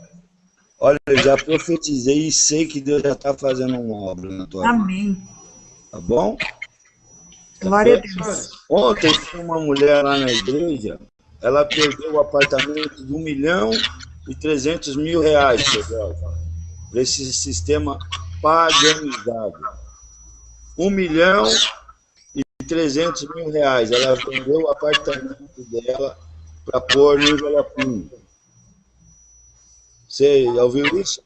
Olha, eu já profetizei e sei que Deus já está fazendo uma obra na tua vida. Amém. Tá bom? Glória a Deus. Ontem tinha uma mulher lá na igreja, ela perdeu o apartamento de R$1.300.000, pessoal, para esse sistema paganizado. R$1.300.000. Ela vendeu o apartamento dela para pôr no envelopinho. Você já ouviu isso?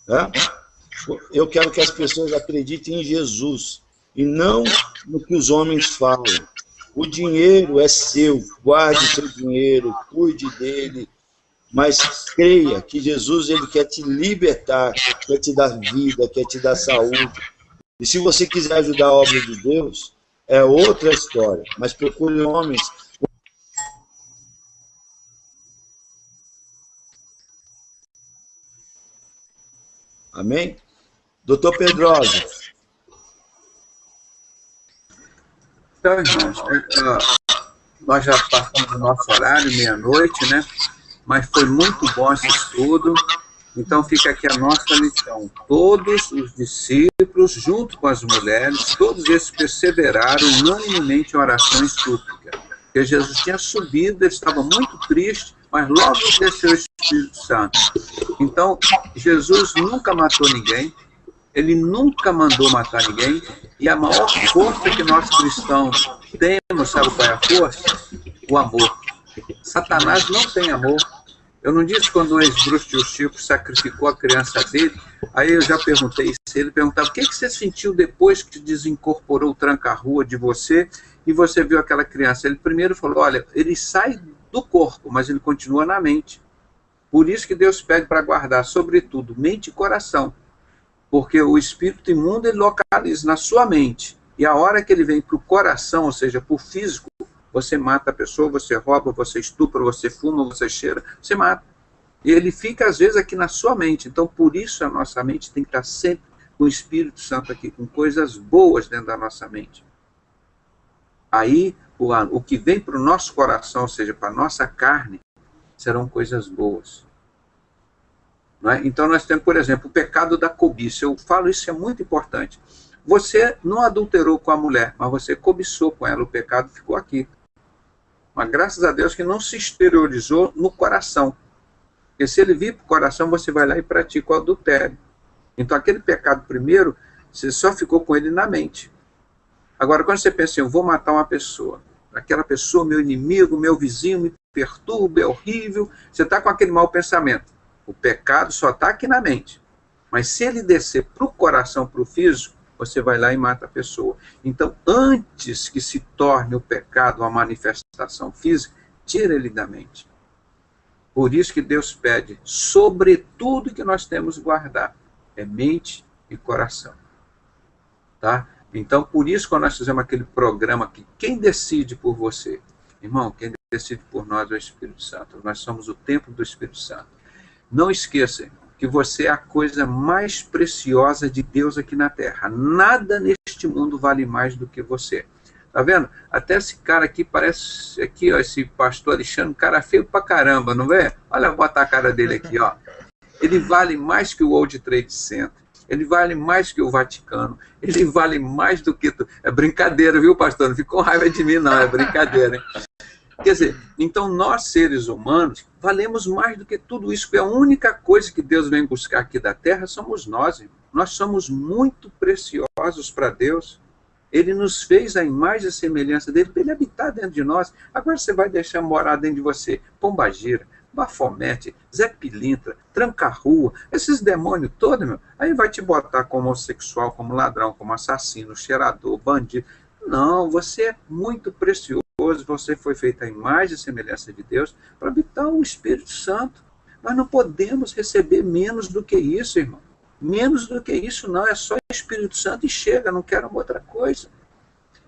É? Eu quero que as pessoas acreditem em Jesus e não no que os homens falam. O dinheiro é seu, guarde seu dinheiro, cuide dele, mas creia que Jesus ele quer te libertar, quer te dar vida, quer te dar saúde. E se você quiser ajudar a obra de Deus, é outra história, mas procure homens. Amém? Doutor Pedrosa. Então, irmãos, nós já passamos o nosso horário, meia-noite, né? Mas foi muito bom esse estudo. Então fica aqui a nossa lição. Todos os discípulos, junto com as mulheres, todos eles perseveraram unanimemente em oração e súplica. Porque Jesus tinha subido, ele estava muito triste, mas logo desceu o Espírito Santo. Então, Jesus nunca matou ninguém, ele nunca mandou matar ninguém, e a maior força que nós cristãos temos, sabe qual é a força? O amor. Satanás não tem amor. Eu não disse quando o ex-bruxo tio Chico sacrificou a criança dele, aí eu já perguntei se ele perguntava, o que você sentiu depois que desincorporou o tranca-rua de você e você viu aquela criança? Ele primeiro falou, olha, ele sai do corpo, mas ele continua na mente. Por isso que Deus pede para guardar, sobretudo, mente e coração. Porque o espírito imundo ele localiza na sua mente. E a hora que ele vem para o coração, ou seja, para o físico, você mata a pessoa, você rouba, você estupra, você fuma, você cheira, você mata. E ele fica, às vezes, aqui na sua mente. Então, por isso, a nossa mente tem que estar sempre com o Espírito Santo aqui, com coisas boas dentro da nossa mente. Aí, o que vem para o nosso coração, ou seja, para a nossa carne, serão coisas boas. Não é? Então, nós temos, por exemplo, o pecado da cobiça. Eu falo isso, é muito importante. Você não adulterou com a mulher, mas você cobiçou com ela, o pecado ficou aqui. Mas graças a Deus que não se exteriorizou no coração. Porque se ele vir para o coração, você vai lá e pratica o adultério. Então aquele pecado primeiro, você só ficou com ele na mente. Agora quando você pensa assim, eu vou matar uma pessoa, aquela pessoa, meu inimigo, meu vizinho, me perturba, é horrível, você está com aquele mau pensamento. O pecado só está aqui na mente. Mas se ele descer para o coração, para o físico, você vai lá e mata a pessoa. Então, antes que se torne o pecado uma manifestação física, tira ele da mente. Por isso que Deus pede, sobretudo que nós temos que guardar, é mente e coração. Tá? Então, por isso, quando nós fizemos aquele programa aqui, quem decide por você? Irmão, quem decide por nós é o Espírito Santo. Nós somos o templo do Espírito Santo. Não esqueça que você é a coisa mais preciosa de Deus aqui na Terra. Nada neste mundo vale mais do que você. Tá vendo? Até esse cara aqui parece, aqui, ó, esse pastor Alexandre, um cara feio pra caramba, não é? Olha, bota a cara dele aqui, ó. Ele vale mais que o World Trade Center. Ele vale mais que o Vaticano. Ele vale mais do que... É brincadeira, viu, pastor? Não fica com raiva de mim, não. É brincadeira, hein? Quer dizer, então nós, seres humanos, valemos mais do que tudo isso. Porque a única coisa que Deus vem buscar aqui da Terra somos nós, irmão. Nós somos muito preciosos para Deus. Ele nos fez a imagem e a semelhança dele para ele habitar dentro de nós. Agora você vai deixar morar dentro de você Pombagira, Bafomete, Zé Pilintra, Tranca-Rua, esses demônios todos, meu, aí vai te botar como homossexual, como ladrão, como assassino, cheirador, bandido. Não, você é muito precioso, você foi feito a imagem e semelhança de Deus para habitar o Espírito Santo. Nós não podemos receber menos do que isso, irmão. Menos do que isso não, é só Espírito Santo e chega, não quero uma outra coisa.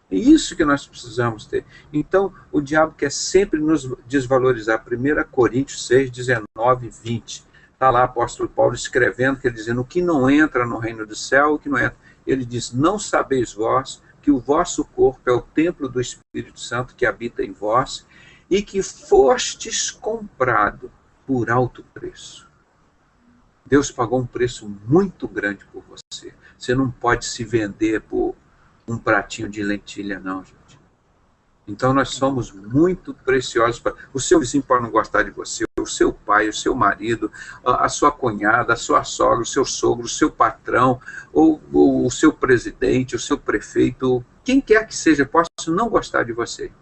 É isso que nós precisamos ter. Então, o diabo quer sempre nos desvalorizar. 1 Coríntios 6, 19 e 20. Está lá o apóstolo Paulo escrevendo, que ele dizendo, o que não entra no reino do céu, o que não entra. Ele diz, não sabeis vós que o vosso corpo é o templo do Espírito Santo que habita em vós e que fostes comprado por alto preço. Deus pagou um preço muito grande por você. Você não pode se vender por um pratinho de lentilha, não, gente. Então, nós somos muito preciosos. O seu vizinho pode não gostar de você, o seu pai, o seu marido, a sua cunhada, a sua sogra, o seu sogro, o seu patrão, ou o seu presidente, o seu prefeito, quem quer que seja, possa não gostar de você.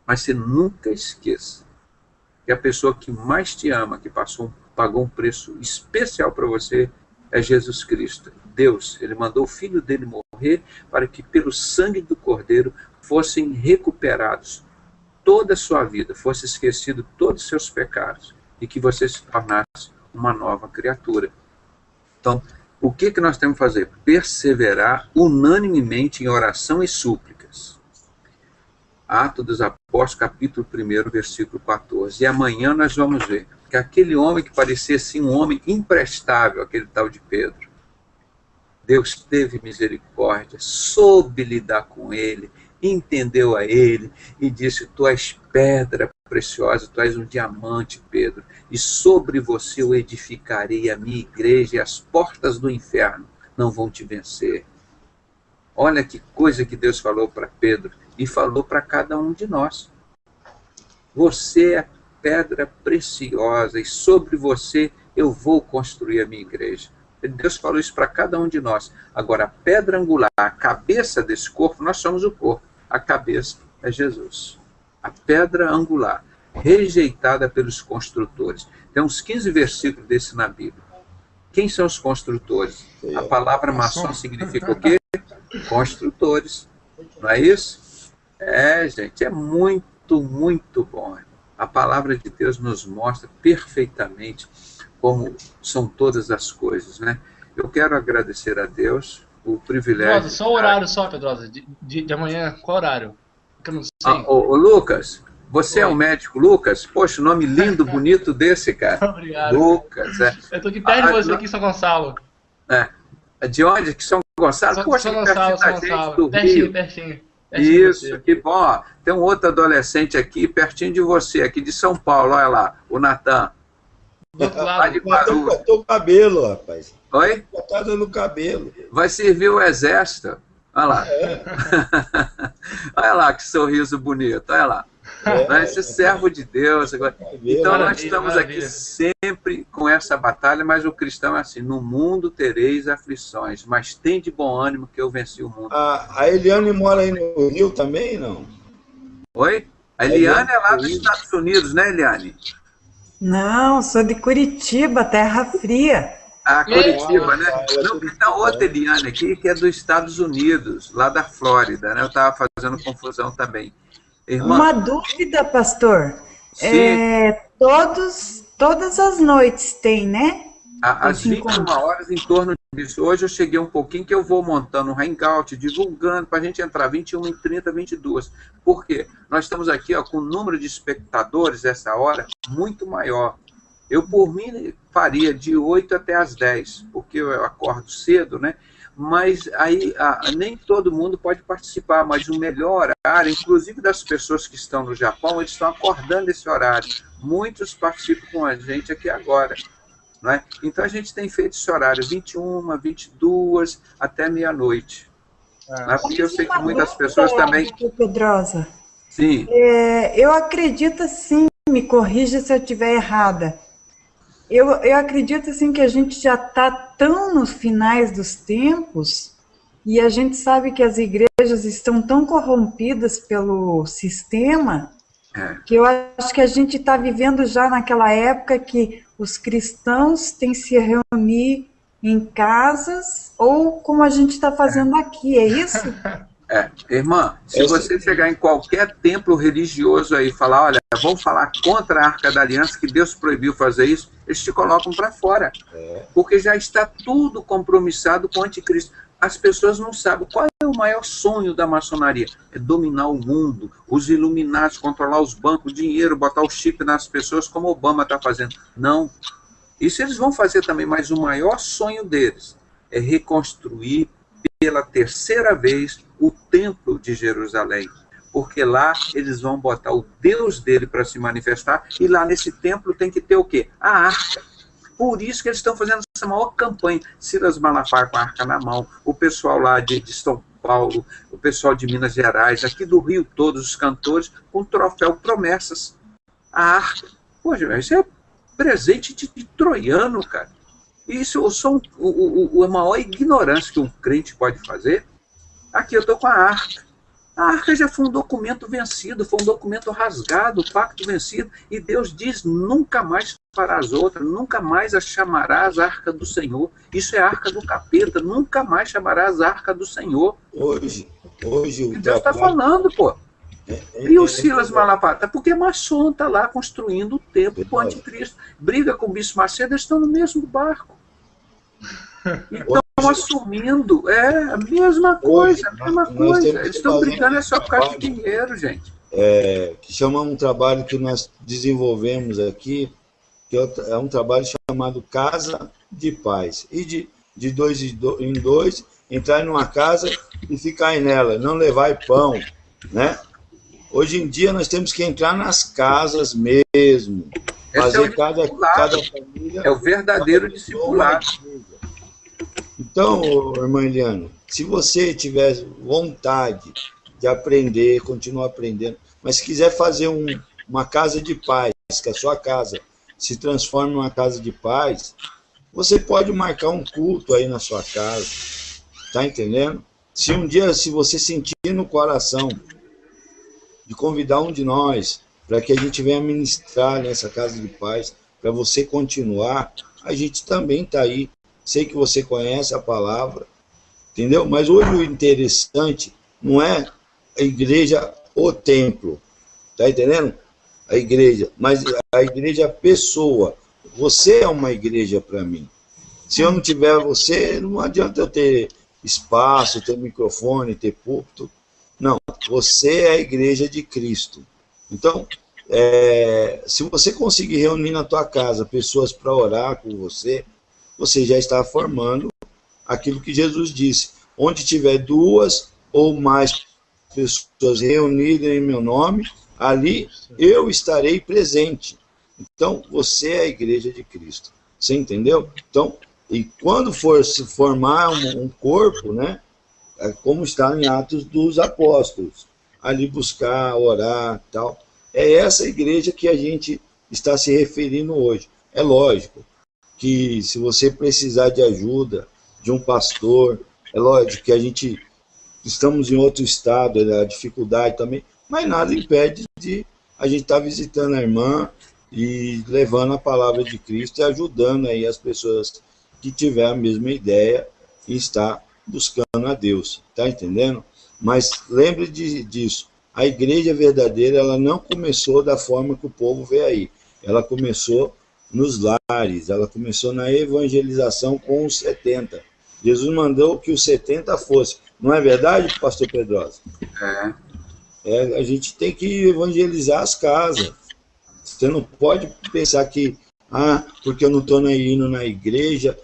Mas você nunca esqueça que a pessoa que mais te ama, que pagou um preço especial para você, é Jesus Cristo. Deus, ele mandou o Filho dele morrer para que pelo sangue do Cordeiro fossem recuperados toda a sua vida, fosse esquecido todos os seus pecados e que você se tornasse uma nova criatura. Então, o que nós temos que fazer? Perseverar unanimemente em oração e súplicas. Atos dos Apóstolos, capítulo 1, versículo 14. E amanhã nós vamos ver que aquele homem que parecia assim um homem imprestável, aquele tal de Pedro, Deus teve misericórdia, soube lidar com ele, entendeu a ele e disse, tu és pedra preciosa, tu és um diamante, Pedro, e sobre você eu edificarei a minha igreja e as portas do inferno não vão te vencer. Olha que coisa que Deus falou para Pedro e falou para cada um de nós. Você é pedra preciosa e sobre você eu vou construir a minha igreja. Deus falou isso para cada um de nós. Agora, a pedra angular, a cabeça desse corpo, nós somos o corpo. A cabeça é Jesus. A pedra angular, rejeitada pelos construtores. Tem uns 15 versículos desse na Bíblia. Quem são os construtores? A palavra maçom significa o quê? Construtores. Não é isso? É, gente, é muito, muito bom. A palavra de Deus nos mostra perfeitamente como são todas as coisas, né? Eu quero agradecer a Deus o privilégio... Pedrosa, só o horário só, Pedrosa, de amanhã, qual horário? Porque eu não sei. Ô, Lucas, você é um médico, Lucas? Poxa, nome lindo, bonito desse, cara. Obrigado. Lucas, é. Eu tô aqui perto de você, aqui em São Gonçalo. É. De onde? Que São Gonçalo? Poxa, São Gonçalo, São Gonçalo. Pertinho. Isso, que bom. Ó, tem um outro adolescente aqui, pertinho de você, aqui de São Paulo, olha lá, o Natan. Do outro lado. Cortou o cabelo, rapaz. Oi? Cortada no cabelo. Vai servir o exército. Olha lá. Olha lá que sorriso bonito, olha lá. Esse servo de Deus. Então nós estamos aqui sempre com essa batalha, mas o cristão é assim, no mundo tereis aflições, mas tem de bom ânimo que eu venci o mundo. A Eliane mora aí no Rio também, não? Oi? A Eliane é lá dos Estados Unidos, né, Eliane? Não, sou de Curitiba, terra fria. A Curitiba, né? ela é Não, porque tá outra Eliane aqui, que é dos Estados Unidos, lá da Flórida, né? Eu estava fazendo confusão também. Irmã, Uma dúvida, pastor. sim, Todas as noites tem, né? às Esse 21 encontro. horas em torno disso. Hoje eu cheguei um pouquinho que eu vou montando um hangout, divulgando, para a gente entrar 21h30, 22. Por quê? Nós estamos aqui ó, com um número de espectadores essa hora muito maior. Eu, por mim, faria de 8 até as 10, porque eu acordo cedo, né? Mas aí nem todo mundo pode participar, mas o melhor horário, inclusive das pessoas que estão no Japão, eles estão acordando esse horário. Muitos participam com a gente aqui agora. Não é? Então a gente tem feito esse horário 21, 22, até meia-noite. Não é? Porque eu sei que muitas pessoas também... Pedrosa, Sim, eu acredito assim, me corrija se eu estiver errada. Eu acredito assim que a gente já está tão nos finais dos tempos e a gente sabe que as igrejas estão tão corrompidas pelo sistema que eu acho que a gente está vivendo já naquela época que os cristãos têm que se reunir em casas ou como a gente está fazendo aqui, é isso? Irmã, se você chegar em qualquer templo religioso aí e falar, olha, vamos falar contra a Arca da Aliança, que Deus proibiu fazer isso, eles te colocam para fora. Porque já está tudo compromissado com o anticristo. As pessoas não sabem qual é o maior sonho da maçonaria. É dominar o mundo, os iluminados, controlar os bancos, dinheiro, botar o chip nas pessoas, como Obama está fazendo. Não. Isso eles vão fazer também, mas o maior sonho deles é reconstruir pela terceira vez o templo de Jerusalém, porque lá eles vão botar o Deus dele para se manifestar, e lá nesse templo tem que ter o quê? A arca. Por isso que eles estão fazendo essa maior campanha. Silas Malafaia com a arca na mão, o pessoal lá de São Paulo, o pessoal de Minas Gerais, aqui do Rio, todos os cantores, com o troféu Promessas. A arca. Poxa, isso é presente de troiano, cara. Isso são a maior ignorância que um crente pode fazer. Aqui eu estou com a arca. A arca já foi um documento vencido, foi um documento rasgado, o pacto vencido, e Deus diz, nunca mais farás outra, nunca mais a chamarás a arca do Senhor. Isso é a arca do capeta, nunca mais chamarás a arca do Senhor. Hoje E Deus está falando, pô. E o Silas Malafaia, porque a maçom está lá construindo o templo para o anticristo. Briga com o Bispo Macedo, eles estão no mesmo barco. E estão assumindo, a mesma coisa, Eles estão brigando só por causa de dinheiro, gente. Que chama um trabalho que nós desenvolvemos aqui, que é um trabalho chamado Casa de Paz. E de dois em dois, entrar numa casa e ficar nela, não levar pão, né? Hoje em dia nós temos que entrar nas casas mesmo, fazer cada família... É o verdadeiro discipulado. Então, irmã Eliana, se você tiver vontade de aprender, continuar aprendendo, mas se quiser fazer uma casa de paz, que a sua casa se transforme numa casa de paz, você pode marcar um culto aí na sua casa, tá entendendo? Se um dia, se você sentir no coração de convidar um de nós para que a gente venha ministrar nessa casa de paz, para você continuar, a gente também está aí. Sei que você conhece a palavra, entendeu? Mas hoje o interessante não é a igreja, o templo, tá entendendo? A igreja, mas a igreja é a pessoa. Você é uma igreja para mim. Se eu não tiver você, não adianta eu ter espaço, ter microfone, ter púlpito. Não, você é a igreja de Cristo. Então, se você conseguir reunir na tua casa pessoas para orar com você, você já está formando aquilo que Jesus disse. Onde tiver duas ou mais pessoas reunidas em meu nome, ali eu estarei presente. Então, você é a igreja de Cristo. Você entendeu? Então, e quando for se formar um corpo, né? Como está em Atos dos Apóstolos, ali buscar, orar, tal. É essa igreja que a gente está se referindo hoje. É lógico que se você precisar de ajuda de um pastor, é lógico que a gente estamos em outro estado, a dificuldade também, mas nada impede de a gente estar visitando a irmã e levando a palavra de Cristo e ajudando aí as pessoas que tiver a mesma ideia e está buscando a Deus. Está entendendo? Mas lembre disso. A igreja verdadeira, ela não começou da forma que o povo vê aí. Ela começou nos lares, ela começou na evangelização com os 70. Jesus mandou que os 70 fossem. Não é verdade, pastor Pedrosa? A gente tem que evangelizar as casas. Você não pode pensar que, porque eu não estou indo na igreja,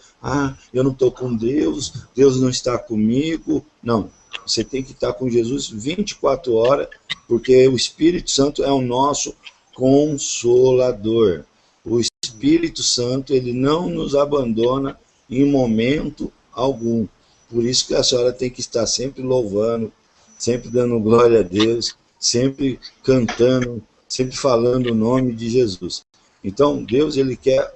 eu não estou com Deus, Deus não está comigo. Não, você tem que estar com Jesus 24 horas, porque o Espírito Santo é o nosso consolador. O Espírito Santo, ele não nos abandona em momento algum. Por isso que a senhora tem que estar sempre louvando, sempre dando glória a Deus, sempre cantando, sempre falando o nome de Jesus. Então, Deus, ele quer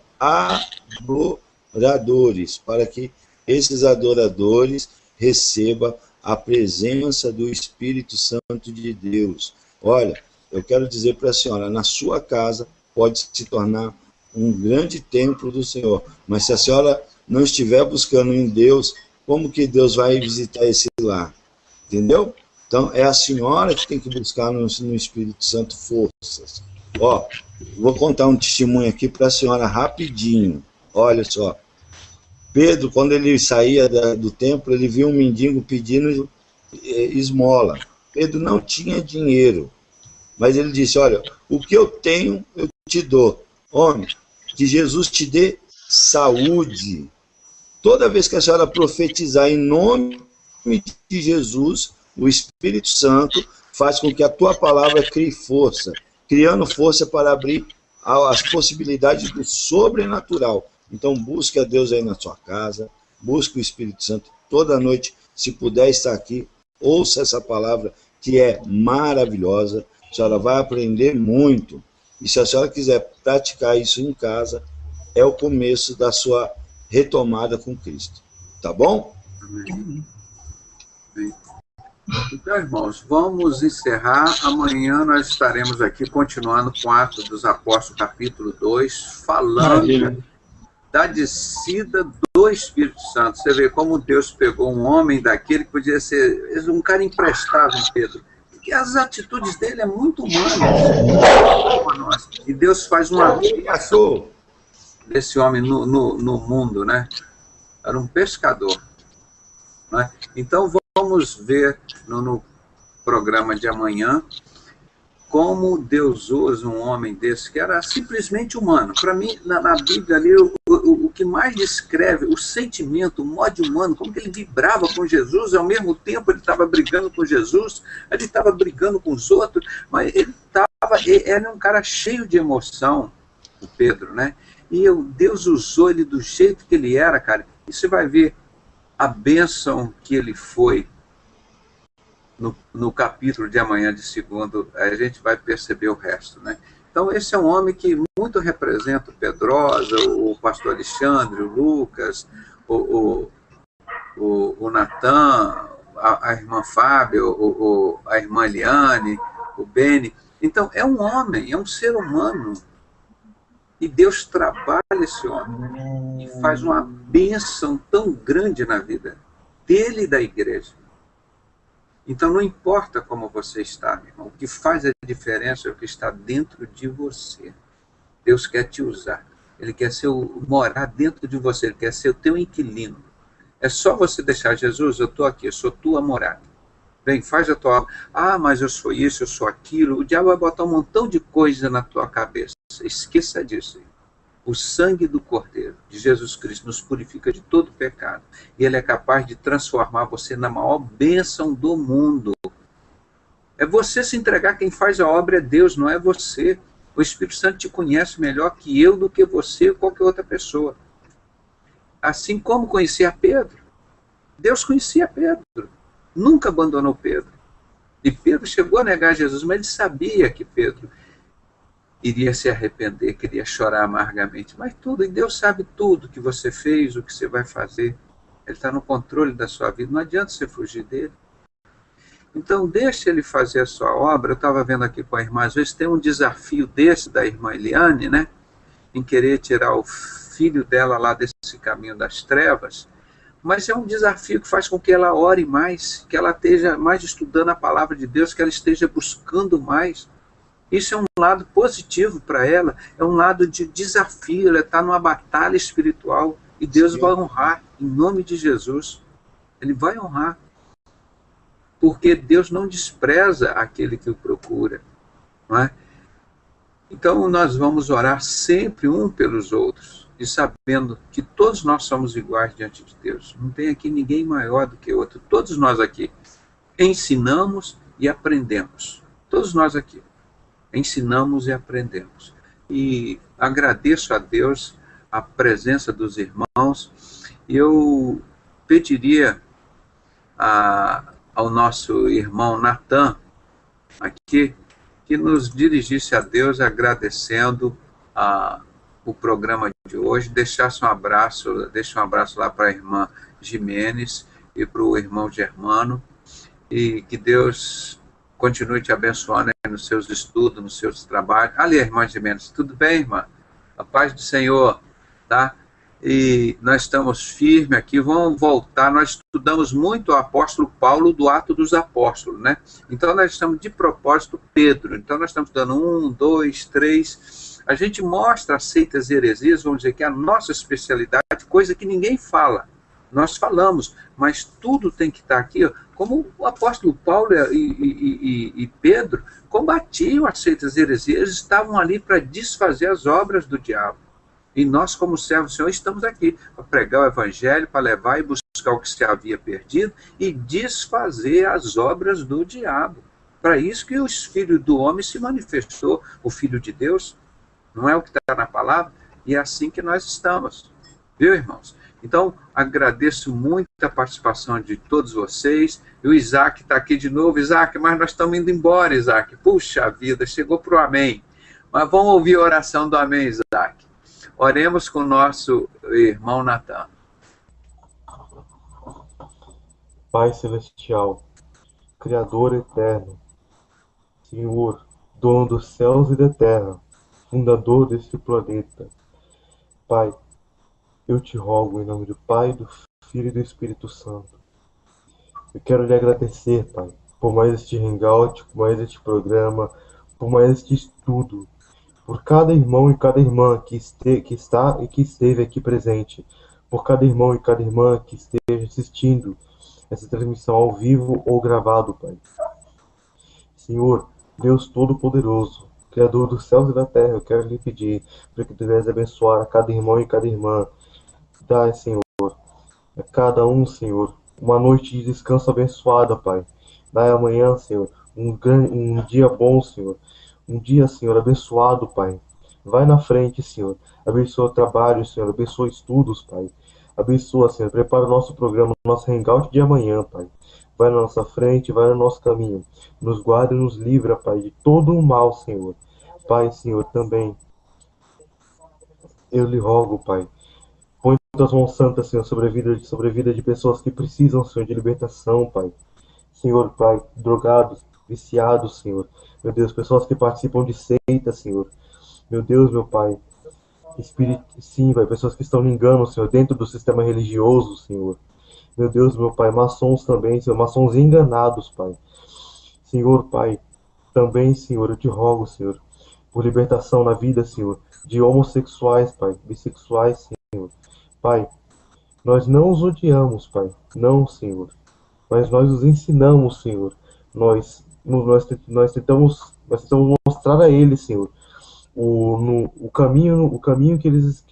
adoradores, para que esses adoradores recebam a presença do Espírito Santo de Deus. Olha, eu quero dizer para a senhora, na sua casa pode se tornar um grande templo do Senhor, mas se a senhora não estiver buscando em Deus, como que Deus vai visitar esse lar? Entendeu? Então, é a senhora que tem que buscar no Espírito Santo forças. Ó, vou contar um testemunho aqui para a senhora rapidinho. Olha só. Pedro, quando ele saía do templo, ele viu um mendigo pedindo esmola. Pedro não tinha dinheiro, mas ele disse, olha, o que eu tenho, eu te dou. Homem, que Jesus te dê saúde. Toda vez que a senhora profetizar em nome de Jesus, o Espírito Santo faz com que a tua palavra crie força, criando força para abrir as possibilidades do sobrenatural. Então busque a Deus aí na sua casa, busque o Espírito Santo toda noite, se puder estar aqui, ouça essa palavra que é maravilhosa, a senhora vai aprender muito, e se a senhora quiser praticar isso em casa, é o começo da sua retomada com Cristo. Tá bom? Amém. Então, irmãos, vamos encerrar. Amanhã nós estaremos aqui continuando com Atos dos Apóstolos, capítulo 2, falando da descida do Espírito Santo. Você vê como Deus pegou um homem daquele que podia ser um cara imprestável, Pedro. Porque as atitudes dele é muito humanas. E Deus faz uma ação desse homem no mundo, né? Era um pescador. Né? Então, vamos ver no programa de amanhã como Deus usa um homem desse, que era simplesmente humano. Para mim, na Bíblia, ali, o que mais descreve o sentimento, o modo humano, como que ele vibrava com Jesus, ao mesmo tempo ele estava brigando com Jesus, ele estava brigando com os outros, mas ele era um cara cheio de emoção, o Pedro, né? E Deus usou ele do jeito que ele era, cara. E você vai ver a bênção que ele foi no capítulo de amanhã de segundo, a gente vai perceber o resto, né? Então, esse é um homem que muito representa o Pedrosa, o pastor Alexandre, o Lucas, o Natan, a irmã Fábio, a irmã Eliane, o Beni. Então, é um homem, é um ser humano. E Deus trabalha esse homem e faz uma bênção tão grande na vida dele e da igreja. Então, não importa como você está, meu irmão, o que faz a diferença é o que está dentro de você. Deus quer te usar. Ele quer morar dentro de você, ele quer ser o teu inquilino. É só você deixar, Jesus, eu estou aqui, eu sou tua morada. Vem, faz a tua obra. Mas eu sou isso, eu sou aquilo. O diabo vai botar um montão de coisa na tua cabeça. Esqueça disso. O sangue do Cordeiro, de Jesus Cristo, nos purifica de todo pecado. E ele é capaz de transformar você na maior bênção do mundo. É você se entregar, quem faz a obra é Deus, não é você. O Espírito Santo te conhece melhor que eu, do que você ou qualquer outra pessoa. Assim como conhecia Pedro. Deus conhecia Pedro. Nunca abandonou Pedro. E Pedro chegou a negar Jesus, mas ele sabia que Pedro iria se arrepender, queria chorar amargamente. Mas tudo, e Deus sabe tudo que você fez, o que você vai fazer. Ele está no controle da sua vida, não adianta você fugir dele. Então, deixa ele fazer a sua obra. Eu estava vendo aqui com a irmã, às vezes tem um desafio desse da irmã Eliane, né? em querer tirar o filho dela lá desse caminho das trevas, mas é um desafio que faz com que ela ore mais, que ela esteja mais estudando a palavra de Deus, que ela esteja buscando mais. Isso é um lado positivo para ela, é um lado de desafio, ela está numa batalha espiritual, e Deus vai honrar, em nome de Jesus. Ele vai honrar, porque Deus não despreza aquele que o procura, não é? Então nós vamos orar sempre um pelos outros, e sabendo que todos nós somos iguais diante de Deus. Não tem aqui ninguém maior do que outro. Todos nós aqui ensinamos e aprendemos. Todos nós aqui ensinamos e aprendemos. E agradeço a Deus a presença dos irmãos. E eu pediria ao nosso irmão Natan aqui que nos dirigisse a Deus agradecendo o programa de hoje, deixe um abraço lá para a irmã Jimenez e para o irmão Germano, e que Deus continue te abençoando nos seus estudos, nos seus trabalhos. Ali, irmã Jimenez, tudo bem, irmã? A paz do Senhor, tá? E nós estamos firmes aqui, vamos voltar, nós estudamos muito o apóstolo Paulo do Atos dos Apóstolos, né? Então nós estamos de propósito Pedro, então nós estamos dando 1, 2, 3, a gente mostra as seitas e heresias, vamos dizer que é a nossa especialidade, coisa que ninguém fala, nós falamos, mas tudo tem que estar aqui, ó, como o apóstolo Paulo e Pedro combatiam as seitas e heresias, estavam ali para desfazer as obras do diabo. E nós, como servos do Senhor, estamos aqui para pregar o Evangelho, para levar e buscar o que se havia perdido e desfazer as obras do diabo. Para isso que o Filho do Homem se manifestou, o Filho de Deus, não é o que está na palavra? E é assim que nós estamos, viu, irmãos? Então, agradeço muito a participação de todos vocês. E o Isaac está aqui de novo. Isaac, mas nós estamos indo embora, Isaac. Puxa vida, chegou para o amém. Mas vamos ouvir a oração do amém, Isaac. Oremos com o nosso irmão Natan. Pai Celestial, Criador eterno, Senhor, dono dos céus e da terra, fundador deste planeta. Pai, eu te rogo em nome do Pai, do Filho e do Espírito Santo. Eu quero lhe agradecer, Pai, por mais este hangout, por mais este programa, por mais este estudo, por cada irmão e cada irmã que está e que esteve aqui presente, por cada irmão e cada irmã que esteja assistindo essa transmissão ao vivo ou gravado, Pai. Senhor, Deus Todo-Poderoso, Criador dos céus e da terra, eu quero lhe pedir para que tu venhas abençoar a cada irmão e cada irmã. Dai, Senhor, a cada um, Senhor, uma noite de descanso abençoada, Pai. Dai amanhã, Senhor, um dia bom, Senhor. Um dia, Senhor, abençoado, Pai. Vai na frente, Senhor. Abençoa o trabalho, Senhor. Abençoa estudos, Pai. Abençoa, Senhor. Prepara o nosso programa, o nosso hangout de amanhã, Pai. Vai na nossa frente, vai no nosso caminho. Nos guarda e nos livra, Pai, de todo o mal, Senhor. Pai, Senhor, também. Eu lhe rogo, Pai. Põe tuas mãos santas, Senhor, sobre a vida de pessoas que precisam, Senhor, de libertação, Pai. Senhor, Pai, drogados, viciados, Senhor. Meu Deus, pessoas que participam de seitas, Senhor. Meu Deus, meu Pai. Sim, Pai, pessoas que estão no engano, Senhor, dentro do sistema religioso, Senhor. Meu Deus, meu Pai, maçons também, Senhor, maçons enganados, Pai. Senhor, Pai, também, Senhor, eu te rogo, Senhor, por libertação na vida, Senhor, de homossexuais, Pai, bissexuais, Senhor. Pai, nós não os odiamos, Pai, não, Senhor, mas nós os ensinamos, Senhor. Nós tentamos mostrar a eles, Senhor, o caminho que eles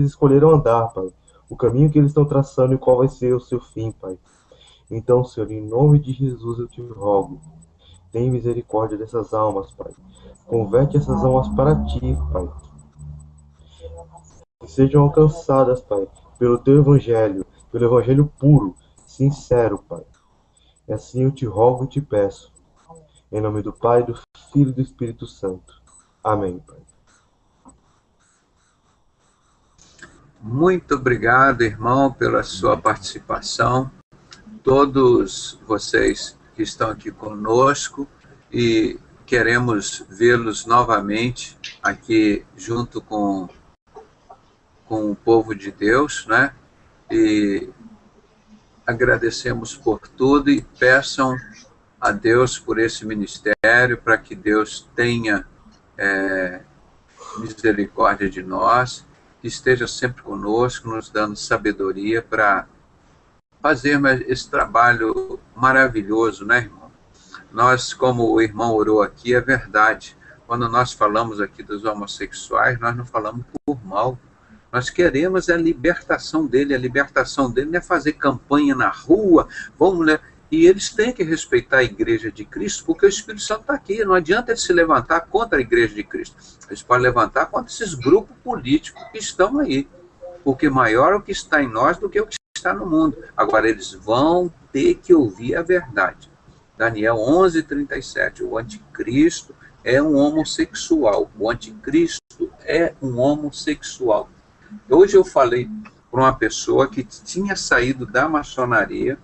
escolheram andar, Pai. O caminho que eles estão traçando e qual vai ser o seu fim, Pai. Então, Senhor, em nome de Jesus eu te rogo, tem misericórdia dessas almas, Pai. Converte essas almas para ti, Pai. Que sejam alcançadas, Pai, pelo teu evangelho, pelo evangelho puro, sincero, Pai. E assim eu te rogo e te peço. Em nome do Pai, do Filho e do Espírito Santo. Amém, Pai. Muito obrigado, irmão, pela sua participação. Todos vocês que estão aqui conosco e queremos vê-los novamente aqui junto com com o povo de Deus, né? E agradecemos por tudo e peçam a Deus por esse ministério, para que Deus tenha misericórdia de nós, que esteja sempre conosco, nos dando sabedoria para fazermos esse trabalho maravilhoso, né, irmão? Nós, como o irmão orou aqui, é verdade. Quando nós falamos aqui dos homossexuais, nós não falamos por mal. Nós queremos a libertação dele. A libertação dele não é fazer campanha na rua, vamos, né? E eles têm que respeitar a Igreja de Cristo, porque o Espírito Santo está aqui. Não adianta eles se levantar contra a Igreja de Cristo. Eles podem levantar contra esses grupos políticos que estão aí. Porque maior é o que está em nós do que o que está no mundo. Agora, eles vão ter que ouvir a verdade. Daniel 11:37, o anticristo é um homossexual. O anticristo é um homossexual. Hoje eu falei para uma pessoa que tinha saído da maçonaria,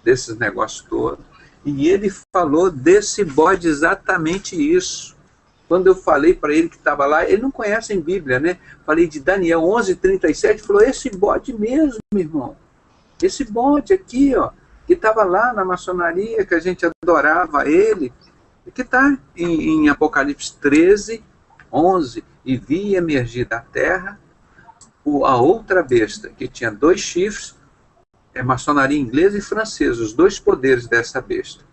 desses negócios todos, e ele falou desse bode exatamente isso. Quando eu falei para ele que estava lá, ele não conhece em Bíblia, né? Falei de Daniel 11:37, falou, esse bode mesmo, irmão. Esse bode aqui, ó, que estava lá na maçonaria, que a gente adorava ele, que está em Apocalipse 13:11, e vi emergir da terra a outra besta, que tinha 2 chifres, é maçonaria inglesa e francesa, os 2 poderes dessa besta.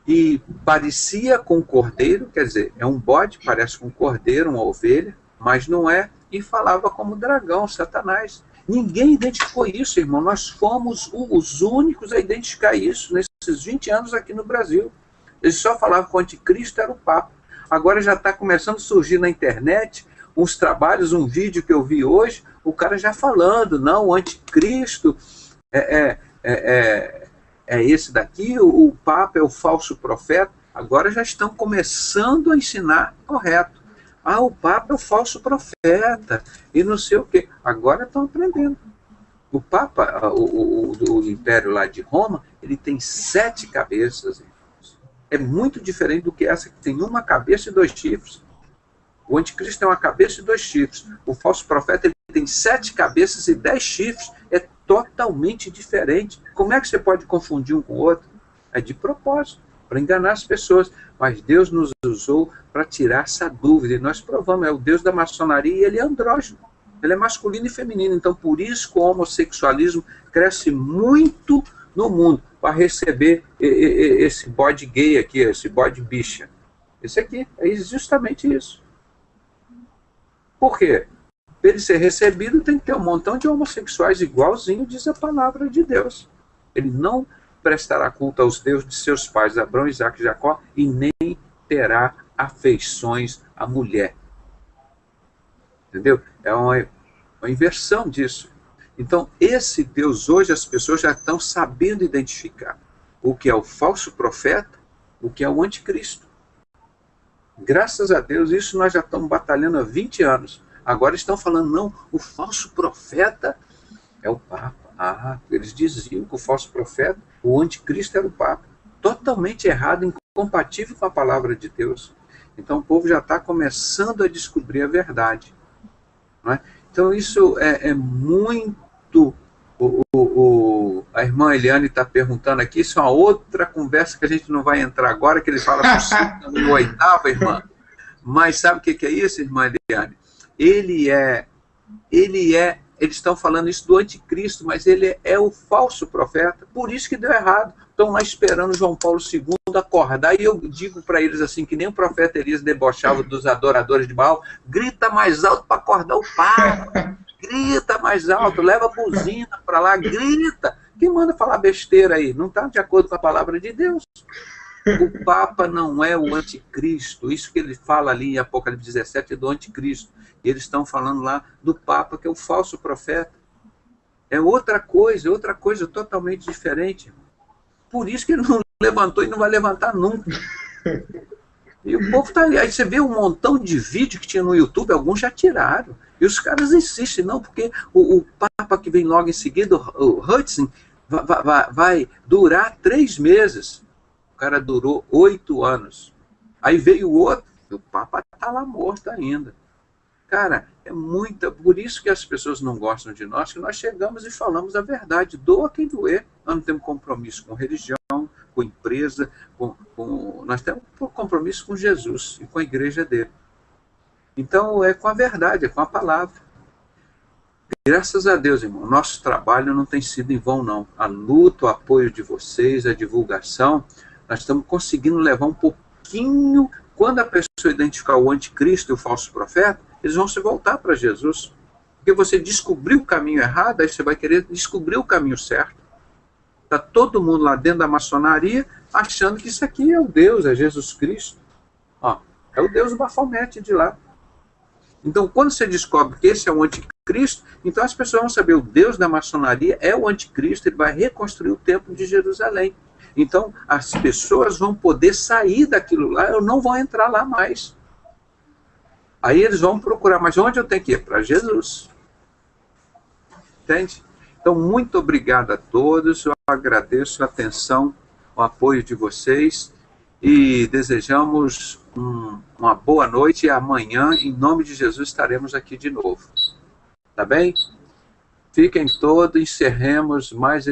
E parecia com um cordeiro, quer dizer, é um bode, parece com um cordeiro, uma ovelha, mas não é, e falava como dragão, Satanás. Ninguém identificou isso, irmão. Nós fomos os únicos a identificar isso nesses 20 anos aqui no Brasil. Eles só falavam que o anticristo era o Papa. Agora já está começando a surgir na internet uns trabalhos, um vídeo que eu vi hoje, o cara já falando, não, o anticristo é esse daqui, o Papa é o falso profeta. Agora já estão começando a ensinar correto. Ah, o Papa é o falso profeta, e não sei o quê. Agora estão aprendendo. O Papa, o Império lá de Roma, ele tem 7 cabeças. É muito diferente do que essa que tem uma cabeça e 2 chifres. O anticristo tem uma cabeça e 2 chifres. O falso profeta ele tem 7 cabeças e 10 chifres. É totalmente diferente. Como é que você pode confundir um com o outro? É de propósito, para enganar as pessoas. Mas Deus nos usou para tirar essa dúvida. E nós provamos, é o Deus da maçonaria e ele é andrógeno. Ele é masculino e feminino. Então, por isso que o homossexualismo cresce muito no mundo, para receber esse bode gay aqui, esse bode bicha. Esse aqui, é justamente isso. Por quê? Para ele ser recebido, tem que ter um montão de homossexuais igualzinho, diz a palavra de Deus. Ele não prestará culto aos deuses de seus pais, Abraão, Isaque e Jacó, e nem terá afeições à mulher. Entendeu? É uma inversão disso. Então, esse Deus hoje, as pessoas já estão sabendo identificar o que é o falso profeta, o que é o anticristo. Graças a Deus, isso nós já estamos batalhando há 20 anos. Agora estão falando, não, o falso profeta é o Papa. Ah, eles diziam que o falso profeta, o anticristo era o Papa. Totalmente errado, incompatível com a palavra de Deus. Então o povo já está começando a descobrir a verdade. Não é? Então isso é muito... A irmã Eliane está perguntando aqui, isso é uma outra conversa que a gente não vai entrar agora, que ele fala por 58ª, irmã. Mas sabe o que é isso, irmã Eliane? Eles estão falando isso do anticristo, mas ele é o falso profeta, por isso que deu errado. Estão lá esperando João Paulo II acordar, e eu digo para eles assim, que nem o profeta Elias debochava dos adoradores de Baal, grita mais alto para acordar o Papa, grita mais alto, leva a buzina para lá, grita. Quem manda falar besteira aí? Não está de acordo com a palavra de Deus. O Papa não é o anticristo. Isso que ele fala ali em Apocalipse 17 é do anticristo. E eles estão falando lá do Papa, que é o falso profeta. É outra coisa totalmente diferente. Por isso que ele não levantou e não vai levantar nunca. E o povo está ali. Aí você vê um montão de vídeo que tinha no YouTube, alguns já tiraram. E os caras insistem, não, porque o Papa que vem logo em seguida, o Hudson, vai durar 3 meses. O cara durou 8 anos. Aí veio o outro, e o Papa está lá morto ainda. Cara, é muita... Por isso que as pessoas não gostam de nós, que nós chegamos e falamos a verdade. Doa quem doer. Nós não temos compromisso com religião, com empresa, nós temos compromisso com Jesus e com a igreja dele. Então, é com a verdade, é com a palavra. Graças a Deus, irmão, nosso trabalho não tem sido em vão, não. A luta, o apoio de vocês, a divulgação, nós estamos conseguindo levar um pouquinho... Quando a pessoa identificar o anticristo e o falso profeta, eles vão se voltar para Jesus. Porque você descobriu o caminho errado, aí você vai querer descobrir o caminho certo. Está todo mundo lá dentro da maçonaria achando que isso aqui é o Deus, é Jesus Cristo. Ó, é o Deus do Bafomete de lá. Então, quando você descobre que esse é o anticristo, então as pessoas vão saber, o Deus da maçonaria é o anticristo, ele vai reconstruir o templo de Jerusalém. Então, as pessoas vão poder sair daquilo lá, ou não vão entrar lá mais. Aí eles vão procurar, mas onde eu tenho que ir? Para Jesus. Entende? Então, muito obrigado a todos, eu agradeço a atenção, o apoio de vocês, e desejamos uma boa noite, e amanhã, em nome de Jesus, estaremos aqui de novo. Tá bem? Fiquem todos, encerremos mais